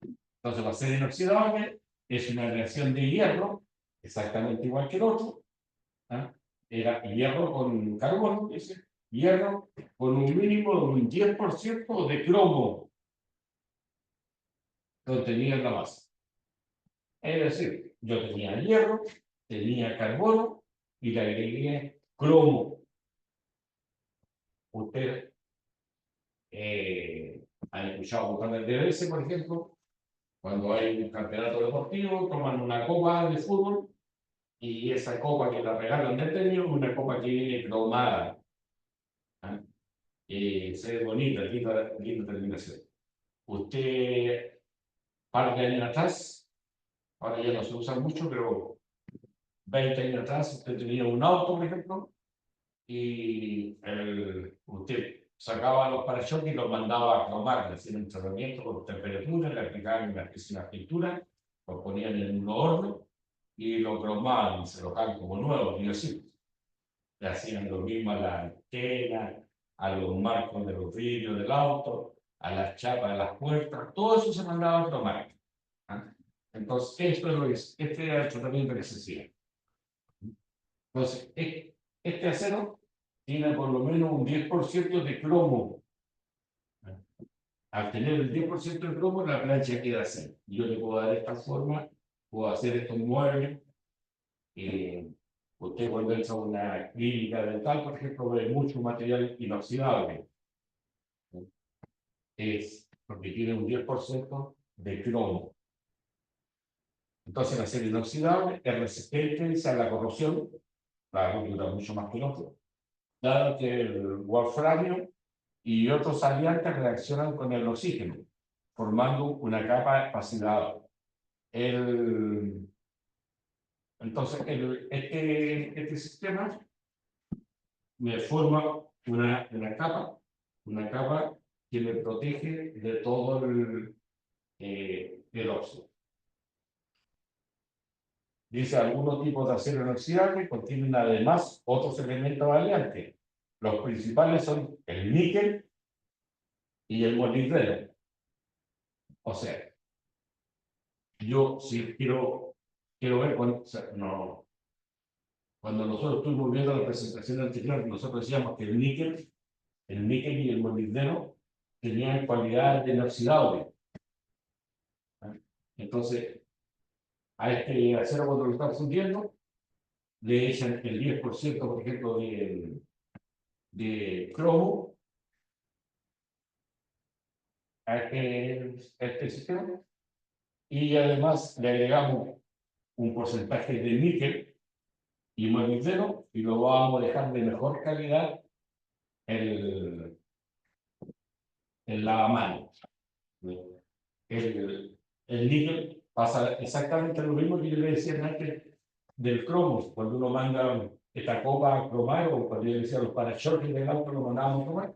Entonces, va a ser inoxidable, es una reacción de hierro, exactamente igual que el otro. ¿Ah? Era hierro con carbono, dice, hierro con un mínimo de un 10% de cromo contenido en la masa. Es decir, yo tenía hierro, tenía carbono y le agregué cromo. Usted ha escuchado botones de veces, por ejemplo, cuando hay un campeonato deportivo, toman una copa de fútbol y esa copa que la regalan del premio es una copa que viene cromada. ¿Ah? Se ve bonita, linda terminación. Usted, par de años atrás, ahora ya no se usa mucho, pero 20 años atrás, usted tenía un auto, por ejemplo, y usted sacaba los parachoques y los mandaba a cromar, le hacían un tratamiento con temperatura, le aplicaban una pintura, lo ponían en un horno y lo cromaban y se lo dejaban como nuevo, y así. Le hacían lo mismo a la antena, a los marcos de los vidrios del auto, a las chapas de las puertas, todo eso se mandaba a cromar. ¿Ah? Entonces, esto es lo que este era el tratamiento que se hacía. Entonces, este acero tiene por lo menos un 10% de cromo. Al tener el 10% de cromo, la plancha queda así. Yo le puedo dar esta forma, puedo hacer estos muebles. Usted cuando entra a una clínica dental, por ejemplo, ve mucho material inoxidable. Es porque tiene un 10% de cromo. Entonces, el acero inoxidable es resistente a la corrosión, la dura mucho más que el otro, dado que el wolframio y otros aliantes reaccionan con el oxígeno, formando una capa espaciada. Entonces, este sistema me forma una capa que me protege de todo el óxido. Dice, algunos tipos de acero inoxidable contienen además otros elementos variantes. Los principales son el níquel y el molibdeno. O sea, yo si quiero ver cuando, o sea, no, cuando nosotros estuvimos viendo la presentación anterior, nosotros decíamos que el níquel y el molibdeno tenían cualidades de inoxidable. Entonces, a este acero cuando lo están fundiendo, le echan el 10%, por ejemplo, de cromo a este sistema, y además le agregamos un porcentaje de níquel y molibdeno y lo vamos a dejar de mejor calidad el lavamanos. El níquel pasa exactamente lo mismo que yo le decía antes del cromo, cuando uno manda esta copa a cromar, o cuando yo decía los parachoques del auto lo mandábamos a cromar,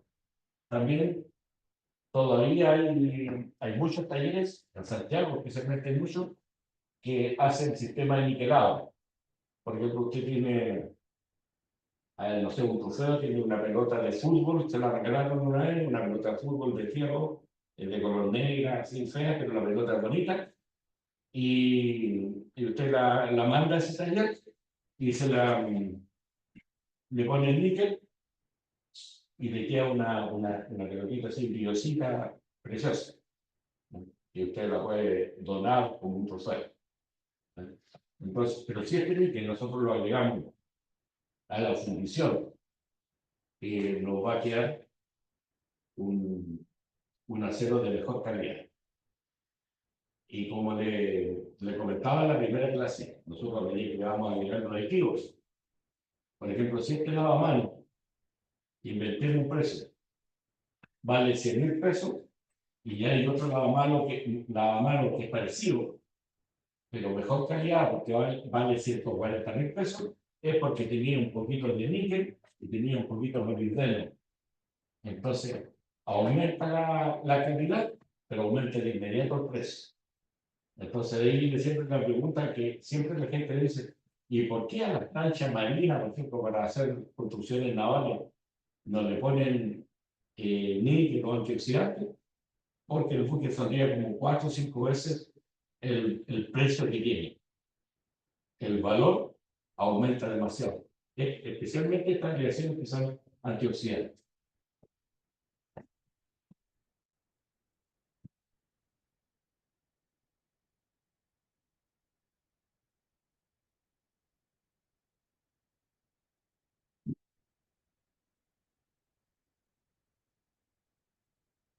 también todavía hay muchos talleres, en Santiago especialmente hay muchos, que hacen sistema de niquelado. Por ejemplo, usted tiene, no sé, un trofeo, tiene una pelota de fútbol, se la regalaron una vez, una pelota de fútbol de fierro, de color negra, así fea, pero la pelota es bonita, y usted la manda a ese taller y le pone el níquel y le queda una pelotita así brillosita, preciosa, y usted la puede donar como un trofeo. Entonces, pero siempre que nosotros lo agregamos a la fundición, nos va a quedar un acero de mejor calidad. Y como le comentaba en la primera clase, nosotros le vamos a agregar los aditivos. Por ejemplo, si este lavamanos, invertir un precio, vale 100.000 pesos, y ya hay otro lavamanos que es parecido, pero mejor calidad, porque vale 140.000 pesos, es porque tenía un poquito de níquel y tenía un poquito de molibdeno. Entonces, aumenta la calidad, pero aumenta de inmediato el precio. Entonces, de ahí siempre la pregunta que siempre la gente dice, ¿y por qué a las planchas marinas, por ejemplo, para hacer construcciones navales, no le ponen níquel o antioxidante? Porque el buque saldría como 4 o 5 veces el precio que tiene. El valor aumenta demasiado, especialmente estas aleaciones que son antioxidantes.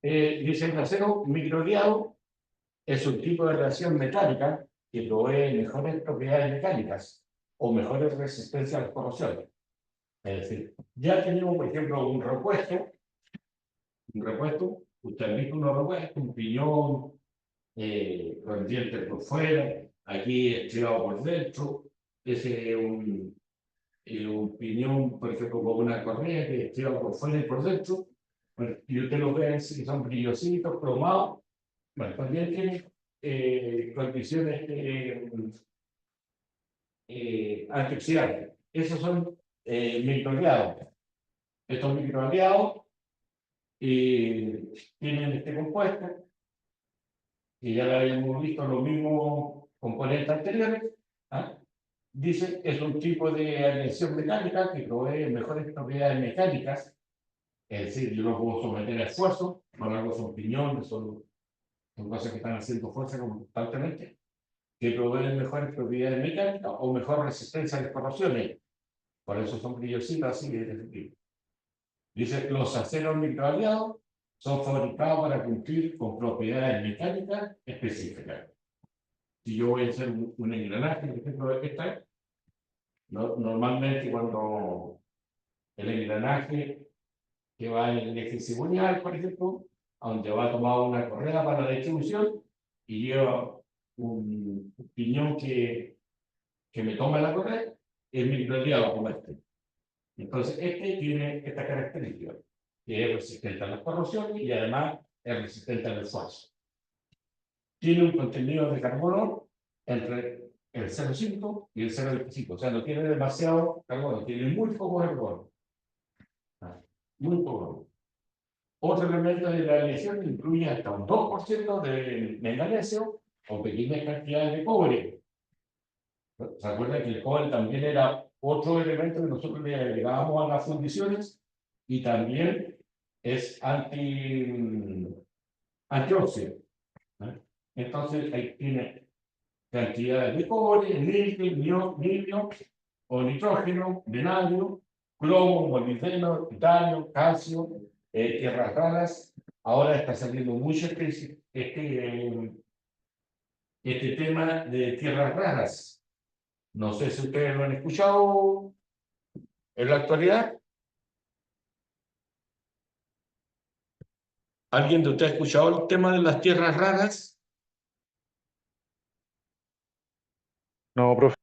Dice el acero microleado es un tipo de reacción metálica que provee mejores propiedades mecánicas o mejores resistencias a las corrosiones. Es decir, ya tenemos, por ejemplo, un repuesto, usted ha visto un repuesto, un piñón, con dientes por fuera, aquí estriado por dentro, ese es un piñón, por ejemplo, con una correa que estriado por fuera y por dentro, bueno, y usted lo ve así, son brillositos, cromados, bueno, también tiene condiciones antioxidantes. Esos son microaliados. Estos microaliados tienen este compuesto, y ya lo habíamos visto los mismos componentes anteriores. ¿Ah? Dice que es un tipo de aleación mecánica que provee mejores propiedades mecánicas, es decir, yo lo puedo someter a esfuerzo, por algo son piñones, son cosas que están haciendo fuerza constantemente, que proveen mejores propiedades mecánicas o mejor resistencia a las corrosiones. Por eso son brillositos así de este tipo. Dice, los aceros microaliados son fabricados para cumplir con propiedades mecánicas específicas. Si yo voy a hacer un engranaje, por ejemplo, esta, normalmente cuando el engranaje que va en el eje cigüeñal, por ejemplo, donde va a tomar una correa para la distribución y lleva un piñón que me toma la correa, es microaliado como este. Entonces, este tiene esta característica, que es resistente a las corrosiones y además es resistente al esfuerzo. Tiene un contenido de carbono entre el 0,5 y el 0,25, o sea, no tiene demasiado carbono, tiene muy poco carbono. Muy poco. Otro elemento de la aleación incluye hasta un 2% de manganesio o pequeñas cantidades de cobre. ¿Se acuerdan que el cobre también era otro elemento que nosotros le agregábamos a las fundiciones y también es antioxidante? Entonces, ahí tiene cantidades de cobre, níquel, o nitrógeno, vanadio, plomo, molibdeno, titanio, calcio, tierras raras. Ahora está saliendo mucho este tema de tierras raras. No sé si ustedes lo han escuchado en la actualidad. ¿Alguien de ustedes ha escuchado el tema de las tierras raras? No, profe.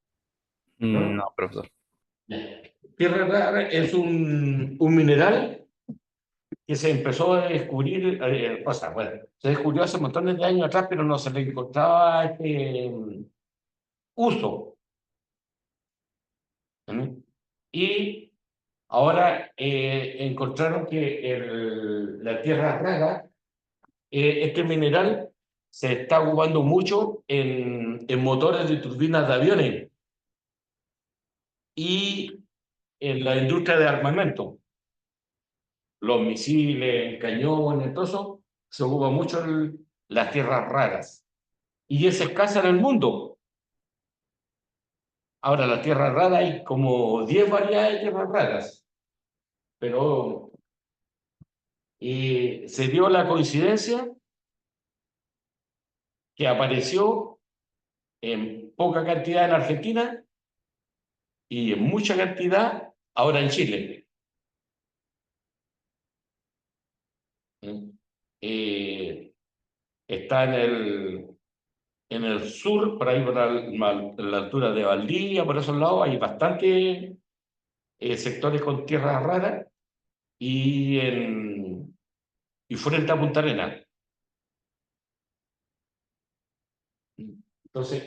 ¿No? No, profesor. Ya. Tierra rara es un mineral que se empezó a descubrir, o sea, bueno, se descubrió hace montones de años atrás, pero no se le encontraba uso. ¿Mm? Y ahora encontraron que la tierra rara, este mineral, se está ocupando mucho en motores de turbinas de aviones y en la industria de armamento. Los misiles, cañones, todo eso, se ocupa mucho las tierras raras. Y es escasa en el mundo. Ahora, las tierras raras hay como 10 variedades de tierras raras, pero se dio la coincidencia que apareció en poca cantidad en Argentina y en mucha cantidad ahora en Chile. ¿Mm? Eh, Está en el sur, por ahí por la altura de Valdivia, por esos lados, hay bastantes sectores con tierras raras y frente a Punta Arenas. Entonces,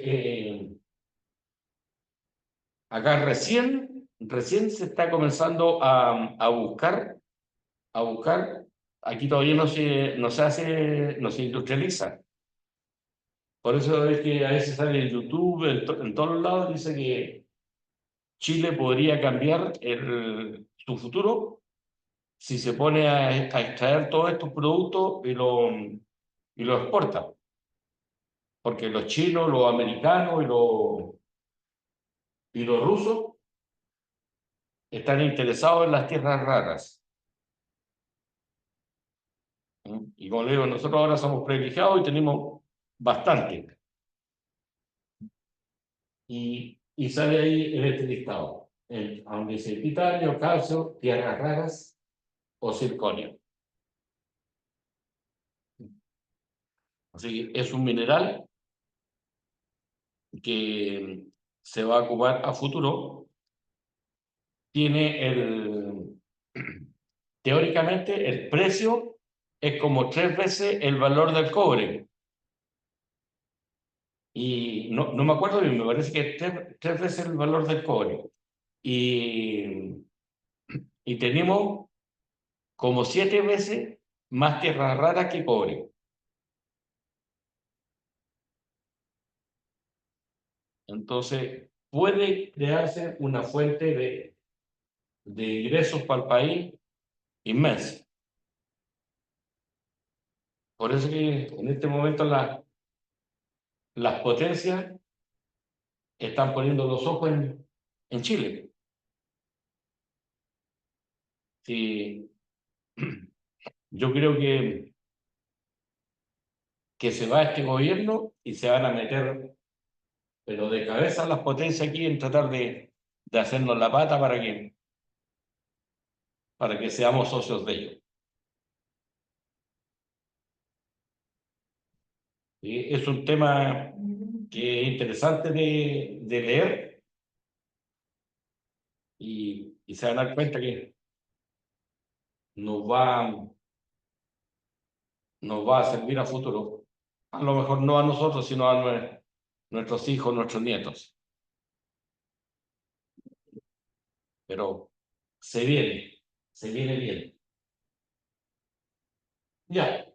acá recién se está comenzando a buscar, aquí todavía no se hace, no se industrializa. Por eso es que a veces sale en YouTube, en todos lados, dice que Chile podría cambiar su futuro si se pone a extraer todos estos productos y lo exporta. Porque los chinos, los americanos y los rusos están interesados en las tierras raras. ¿Mm? Y como le digo, nosotros ahora somos privilegiados y tenemos bastante. Y sale ahí en este listado, donde dice titanio, calcio, tierras raras o circonio. Así que es un mineral que se va a ocupar a futuro. Tiene teóricamente el precio es como 3 veces el valor del cobre. Y no me acuerdo bien, me parece que es tres veces el valor del cobre. Y, y tenemos como 7 veces más tierras raras que cobre. Entonces, puede crearse una fuente de ingresos para el país inmensa. Por eso que en este momento las potencias están poniendo los ojos en Chile. Sí, yo creo que se va este gobierno y se van a meter, pero de cabeza las potencias aquí en tratar de hacernos la pata para que seamos socios de ellos. ¿Sí? Es un tema que es interesante de leer y se van a dar cuenta que nos va, nos va a servir a futuro. A lo mejor no a nosotros, sino a nuestros hijos, nuestros nietos. Pero se viene bien. Ya,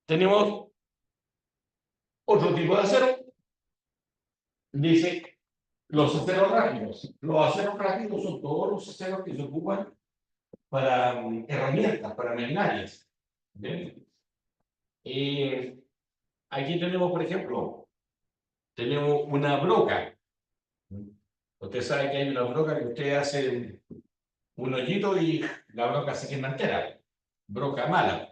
tenemos otro tipo de acero. Dice los aceros rápidos. Los aceros rápidos son todos los aceros que se ocupan para herramientas, para maquinarias. ¿Bien? Aquí tenemos, por ejemplo, tenemos una broca. Usted sabe que hay una broca que usted hace un hoyito y la broca se quema entera. Broca mala.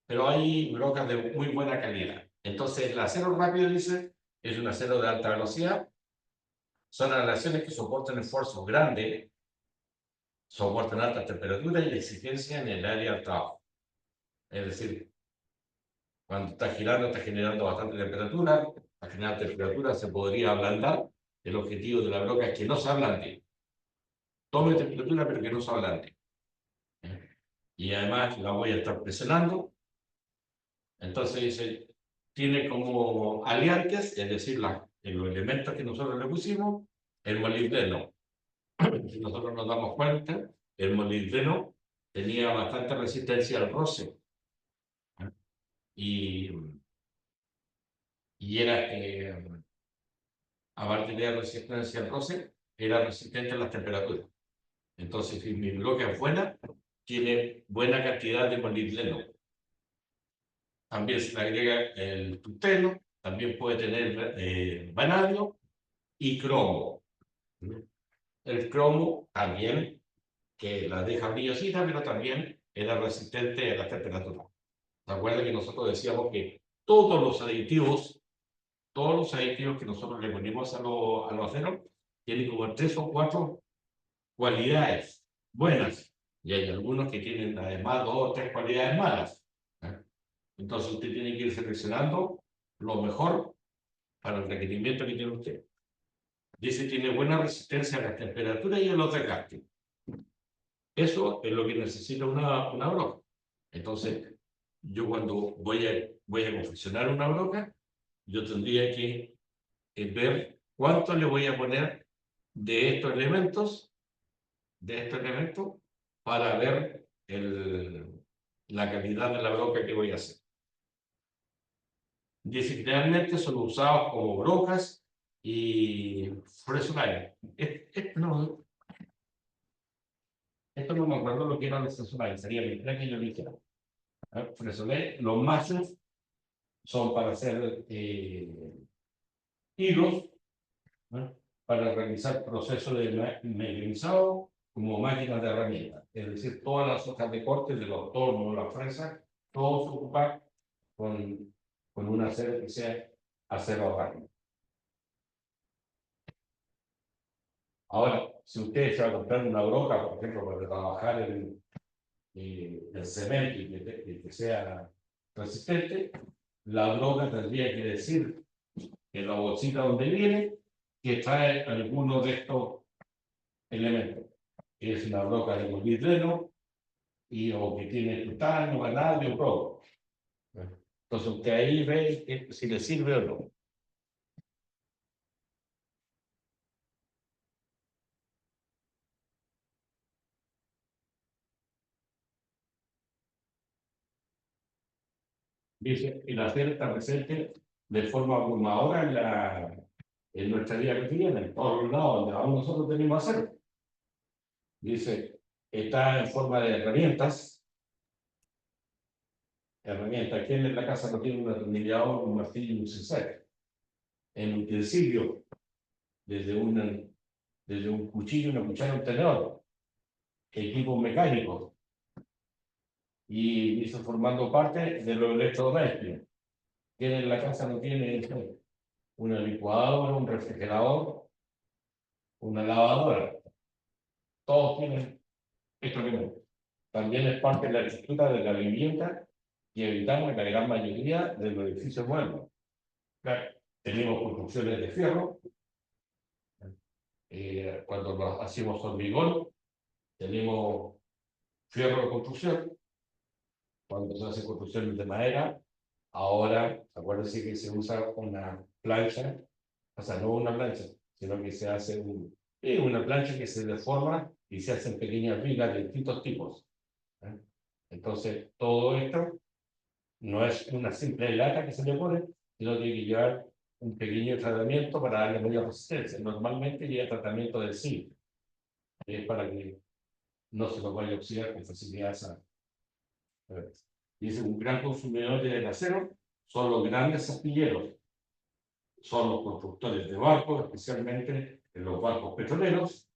Pero hay brocas de muy buena calidad. Entonces, el acero rápido, dice, es un acero de alta velocidad. Son aleaciones que soportan esfuerzos grandes, soportan altas temperaturas y exigencia en el área del trabajo. Es decir, cuando está girando, está generando bastante temperatura, a generar temperatura, se podría ablandar. El objetivo de la broca es que no se ablande. Tome temperatura, pero que no se ablande. Y además la voy a estar presionando. Entonces dice, tiene como aliantes, es decir, los elementos que nosotros le pusimos, el molibdeno. Si nosotros nos damos cuenta, el molibdeno tenía bastante resistencia al roce. Y, y era, aparte de resistencia al roce, era resistente a las temperaturas. Entonces, si mi bloque es buena, tiene buena cantidad de molibdeno. También se le agrega el tungsteno, también puede tener vanadio y cromo. El cromo también, que la deja brillosita, pero también era resistente a las temperaturas. ¿Se acuerdan que nosotros decíamos que todos los aditivos que nosotros le ponemos a los aceros, tienen como 3 o 4 cualidades buenas, y hay algunos que tienen además 2 o 3 cualidades malas. Entonces usted tiene que ir seleccionando lo mejor para el requerimiento que tiene usted. Dice que tiene buena resistencia a la temperatura y a los desgastes. Eso es lo que necesita una broca. Entonces, yo cuando voy a confeccionar una broca, yo tendría que ver cuánto le voy a poner de estos elementos, para ver la calidad de la broca que voy a hacer. Dice que realmente son usados como brocas y fresolines. Esto no me acuerdo lo que eran los fresolines, sería mentira que yo lo dijera. Fresolines, los machos son para hacer hilos, ¿no? Para realizar procesos de mecanizado como máquinas de herramientas. Es decir, todas las hojas de corte de los tornos, las fresas, todo se ocupa con un acero que sea acero rápido. Ahora, si usted se va a comprar una broca, por ejemplo, para trabajar el cemento y que sea resistente, la broca tendría que decir en la bolsita donde viene que trae alguno de estos elementos. Es una broca de molibdeno o que tiene tutanio, vanadio, plomo. Entonces usted ahí ve si le sirve o no. Dice, el acero está presente de forma abrumadora en nuestra vida cotidiana, en todos los lados donde aún nosotros tenemos acero. Dice, está en forma de herramientas. ¿Quién en la casa no tiene un atornillador, un martillo y un cincel? En utensilio, desde un cuchillo, una cuchara, un tenedor, equipos mecánicos, y dice formando parte de los electrodomésticos. ¿Quién en la casa no tiene una licuadora, un refrigerador, una lavadora? Todos tienen esto mismo. También es parte de la estructura de la vivienda y evitamos la gran mayoría de los edificios modernos. Claro, tenemos construcciones de fierro. Cuando hacemos hormigón, tenemos fierro de construcción. Cuando se hace construcciones de madera, ahora, acuérdense que se usa una plancha, o sea, no una plancha, sino que se hace una plancha que se deforma y se hacen pequeñas vigas de distintos tipos. Entonces, todo esto no es una simple lata que se le pone, sino que tiene que llevar un pequeño tratamiento para darle mayor resistencia. Normalmente lleva tratamiento del zinc, para que no se lo vaya a oxidar con facilidad esa. Dice, un gran consumidor del acero son los grandes astilleros, son los constructores de barcos, especialmente en los barcos petroleros,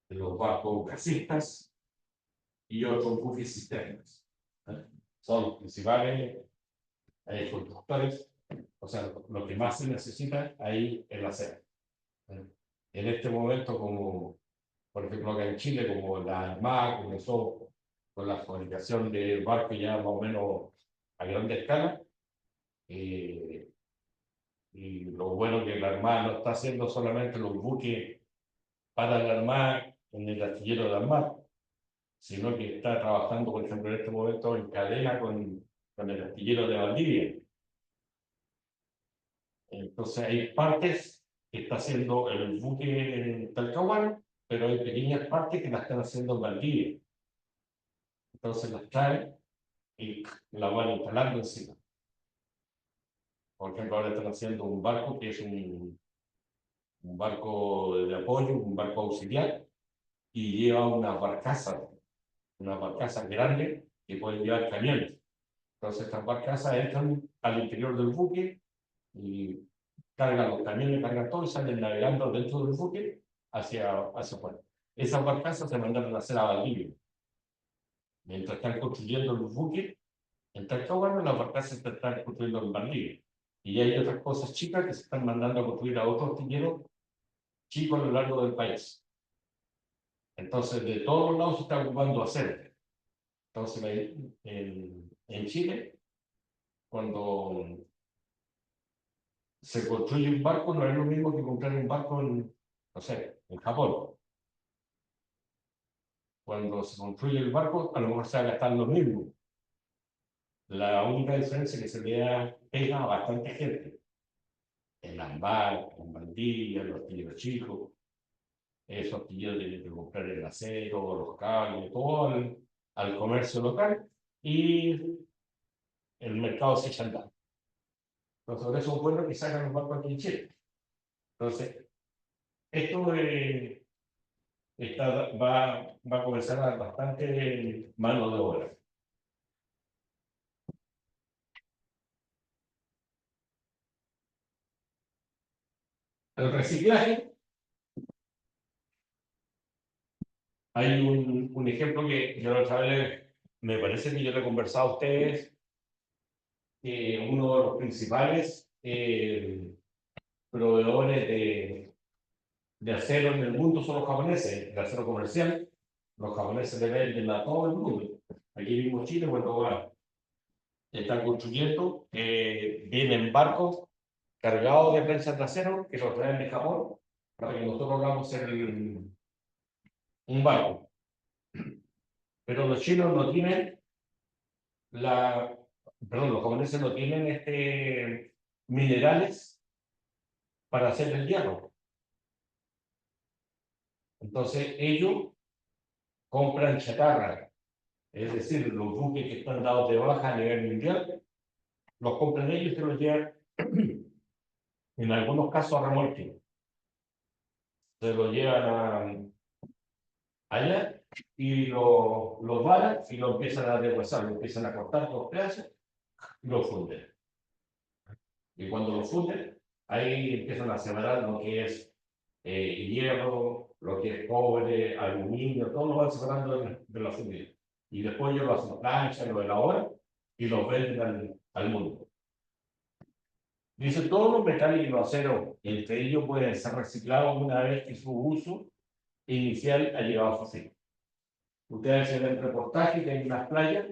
en los barcos gasistas y otros buques cisternas. Son los principales constructores, o sea, lo que más se necesita ahí es el acero. En este momento, como por ejemplo acá en Chile, como la Armada comenzó con la fabricación de barcos ya más o menos a grande escala, Y lo bueno que la Armada no está haciendo solamente los buques para la Armada en el astillero de la Armada, sino que está trabajando, por ejemplo, en este momento en cadena con el astillero de Valdivia. Entonces hay partes que está haciendo el buque en Talcahuano, pero hay pequeñas partes que las están haciendo en Valdivia. Entonces las traen y las van instalando encima. Por ejemplo, ahora están haciendo un barco que es un barco de apoyo, un barco auxiliar, y lleva unas barcazas grandes que pueden llevar camiones. Entonces estas barcazas entran al interior del buque y cargan los camiones, cargan todo y salen navegando dentro del buque hacia afuera. Esas barcazas se mandaron a hacer a Valdivia. Mientras están construyendo los buques, en Talcahuano las barcazas se están construyendo en Valdivia. Y hay otras cosas chicas que se están mandando a construir a otros astilleros chicos a lo largo del país. Entonces, de todos los lados se está ocupando acero. Entonces, en Chile, cuando se construye un barco, no es lo mismo que comprar un barco en, no sé, en Japón. Cuando se construye el barco, a lo mejor se va a gastar lo mismo. La única diferencia es que se le da pega a bastante gente. En Lambar, en Valdivia, en los astilleros chicos, esos astilleros tienen que comprar el acero, los cables, todo al comercio local y el mercado se echa a andar. Entonces, por eso es bueno que salgan los barcos aquí en Chile. Entonces, esto va a comenzar a dar bastante mano de obra. El reciclaje, hay un ejemplo que yo otra vez, me parece que yo le he conversado a ustedes, uno de los principales proveedores de acero en el mundo son los japoneses, de acero comercial. Los japoneses le venden a todo el mundo. Aquí mismo en Chile, cuando están construyendo, vienen barcos cargados de planchas de acero que los traen de Japón para que nosotros hagamos un barco. Pero los chinos no tienen los japoneses no tienen minerales para hacer el hierro. Entonces ellos compran chatarra, es decir, los buques que están dados de baja a nivel mundial, los compran ellos y se los llevan, en algunos casos a remolque. Se los llevan allá y los varan y lo empiezan a deshuesar, lo empiezan a cortar por pedazos y lo funden. Y cuando lo funden, ahí empiezan a separar lo que es hierro, lo que es cobre, aluminio, todo lo van separando de la fundida. Y después ellos lo hacen plancha, lo elaboran y los venden al mundo. Dice, todos los metales y los aceros, entre ellos pueden ser reciclados una vez que su uso inicial ha llegado a su fin. Ustedes se ven reportajes que hay unas playas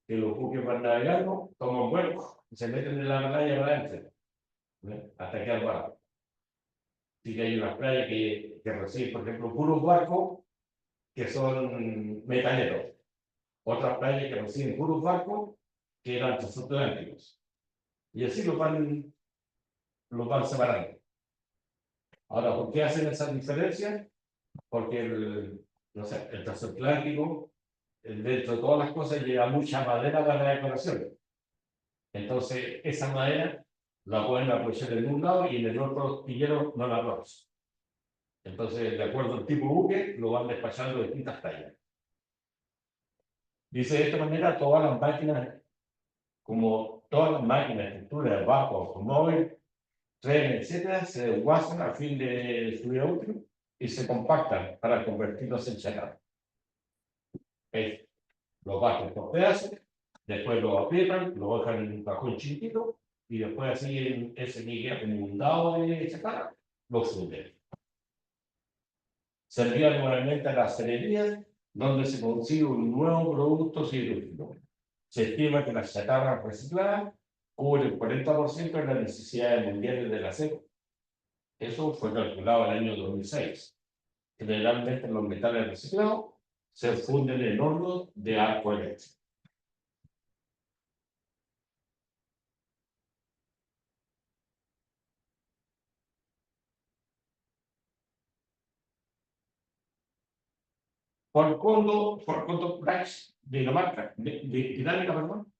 que los buques van navegando, toman vuelo y se meten en la playa para adentro, hasta que al barco. Sí que hay unas playas que reciben, por ejemplo, puros barcos que son metaleros. Otras playas que reciben puros barcos que eran transatlánticos. Y así los van separando. Ahora, ¿por qué hacen esas diferencias? Porque no sé, el transatlántico, dentro de todas las cosas, lleva mucha madera para la decoración. Entonces, esa madera la pueden aprovechar en un lado y en el otro astillero no la aprovechan. Entonces, de acuerdo al tipo de buque, lo van despachando de distintas tallas. Dice de esta manera, todas las máquinas, estructuras, barcos, automóviles, trenes, etcétera, se desguazan a fin de su vida útil y se compactan para convertirlos en chatarra. Los baten por pedazos, después lo aprietan, lo dejan en un cajón chiquitito y después así en ese que queda inundado de chatarra, lo funden. Se envía nuevamente a las cererías donde se consigue un nuevo producto siderúrgico. Se estima que las chatarras recicladas cubre el 40% de las necesidades mundiales del acero. Eso fue calculado en el año 2006. Generalmente los metales reciclados se funden en hornos de arco eléctrico. Por Price, Dinámica, perdón,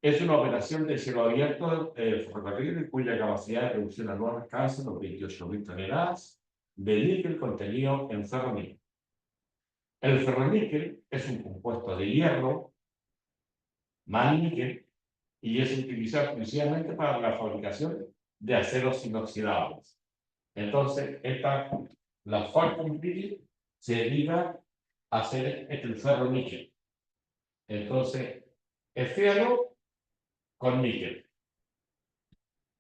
es una operación de cielo abierto ferrocarril cuya capacidad de producción anual alcanza los 28.000 toneladas de níquel contenido en ferroníquel. El ferroníquel es un compuesto de hierro más níquel y es utilizado exclusivamente para la fabricación de aceros inoxidables. Entonces, la Falcon Nickel se dedica a hacer el ferroníquel. Entonces, es fierro con níquel,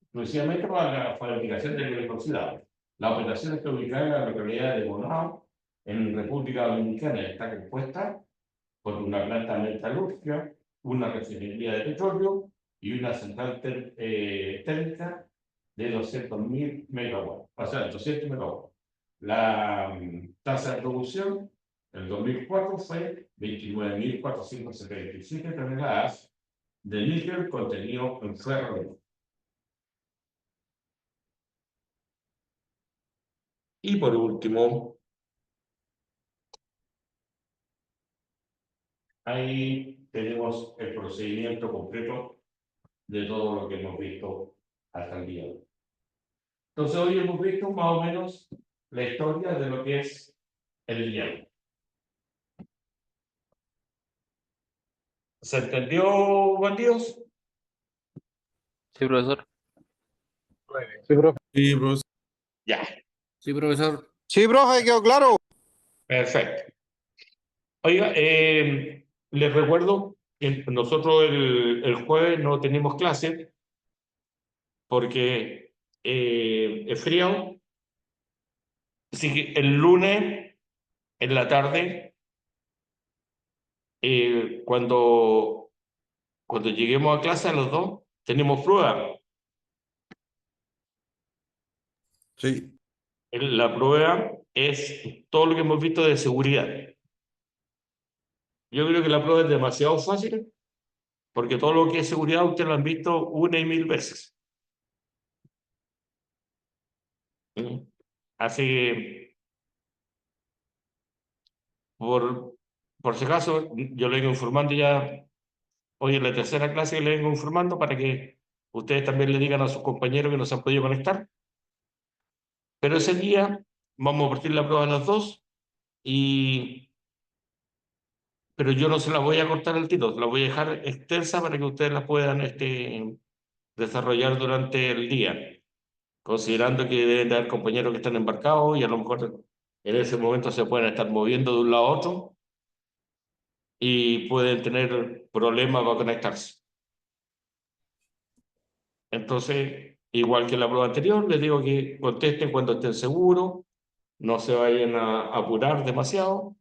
exclusivamente para la fabricación de níquel inoxidable. La operación está ubicada en la localidad de Bonao, en República Dominicana. Está compuesta por una planta metalúrgica, una refinería de petróleo y una central térmica de 200.000 megawatts, o sea, 200 megawatts. La tasa de producción en 2004 fue 29.477 toneladas de níquel contenido en ferro. Y por último, ahí tenemos el procedimiento completo de todo lo que hemos visto hasta el día de hoy. Entonces hoy hemos visto más o menos la historia de lo que es el hierro. ¿Se entendió, bandidos? Sí, profesor. Sí, profe. Sí, profesor. Ya, Sí, profesor. Sí, profe, quedó claro. perfecto. Oiga, les recuerdo que nosotros el jueves no tenemos clase porque es frío. Así que el lunes en la tarde, cuando lleguemos a clase a los dos, tenemos prueba. Sí. La prueba es todo lo que hemos visto de seguridad. Yo creo que la prueba es demasiado fácil, porque todo lo que es seguridad ustedes lo han visto 1 y 1000 veces. Así que, por si acaso, yo le vengo informando ya, hoy en la tercera clase que le vengo informando para que ustedes también le digan a sus compañeros que no se han podido conectar. Pero ese día vamos a partir la prueba a las 2 pero yo no se la voy a cortar al tiro, la voy a dejar extensa para que ustedes la puedan desarrollar durante el día, considerando que deben de haber compañeros que están embarcados y a lo mejor en ese momento se pueden estar moviendo de un lado a otro y pueden tener problemas para conectarse. Entonces, igual que la prueba anterior, les digo que contesten cuando estén seguros, no se vayan a apurar demasiado.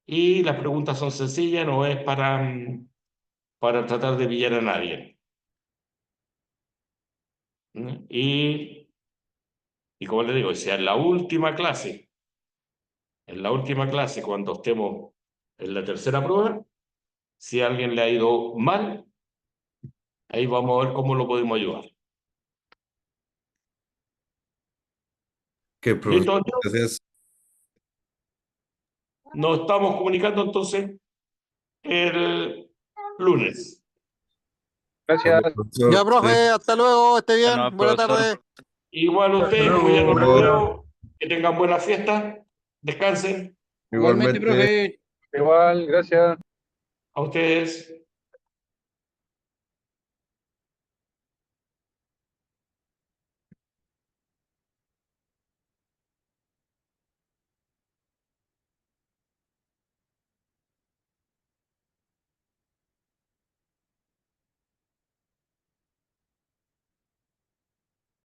Y las preguntas son sencillas, no es para tratar de pillar a nadie. Y como les digo, si en la última clase, cuando estemos en la tercera prueba, si a alguien le ha ido mal, ahí vamos a ver cómo lo podemos ayudar. Que profesor, ¿Listo? gracias. Nos estamos comunicando entonces el lunes. Gracias. Profesor, Ya, profe, hasta luego, esté bien, Bueno, buena profesor. tarde. Igual ustedes, luego. cuídense, Hasta luego. luego, que tengan buena fiesta, descansen. Igualmente, profe. Igual, gracias. A ustedes.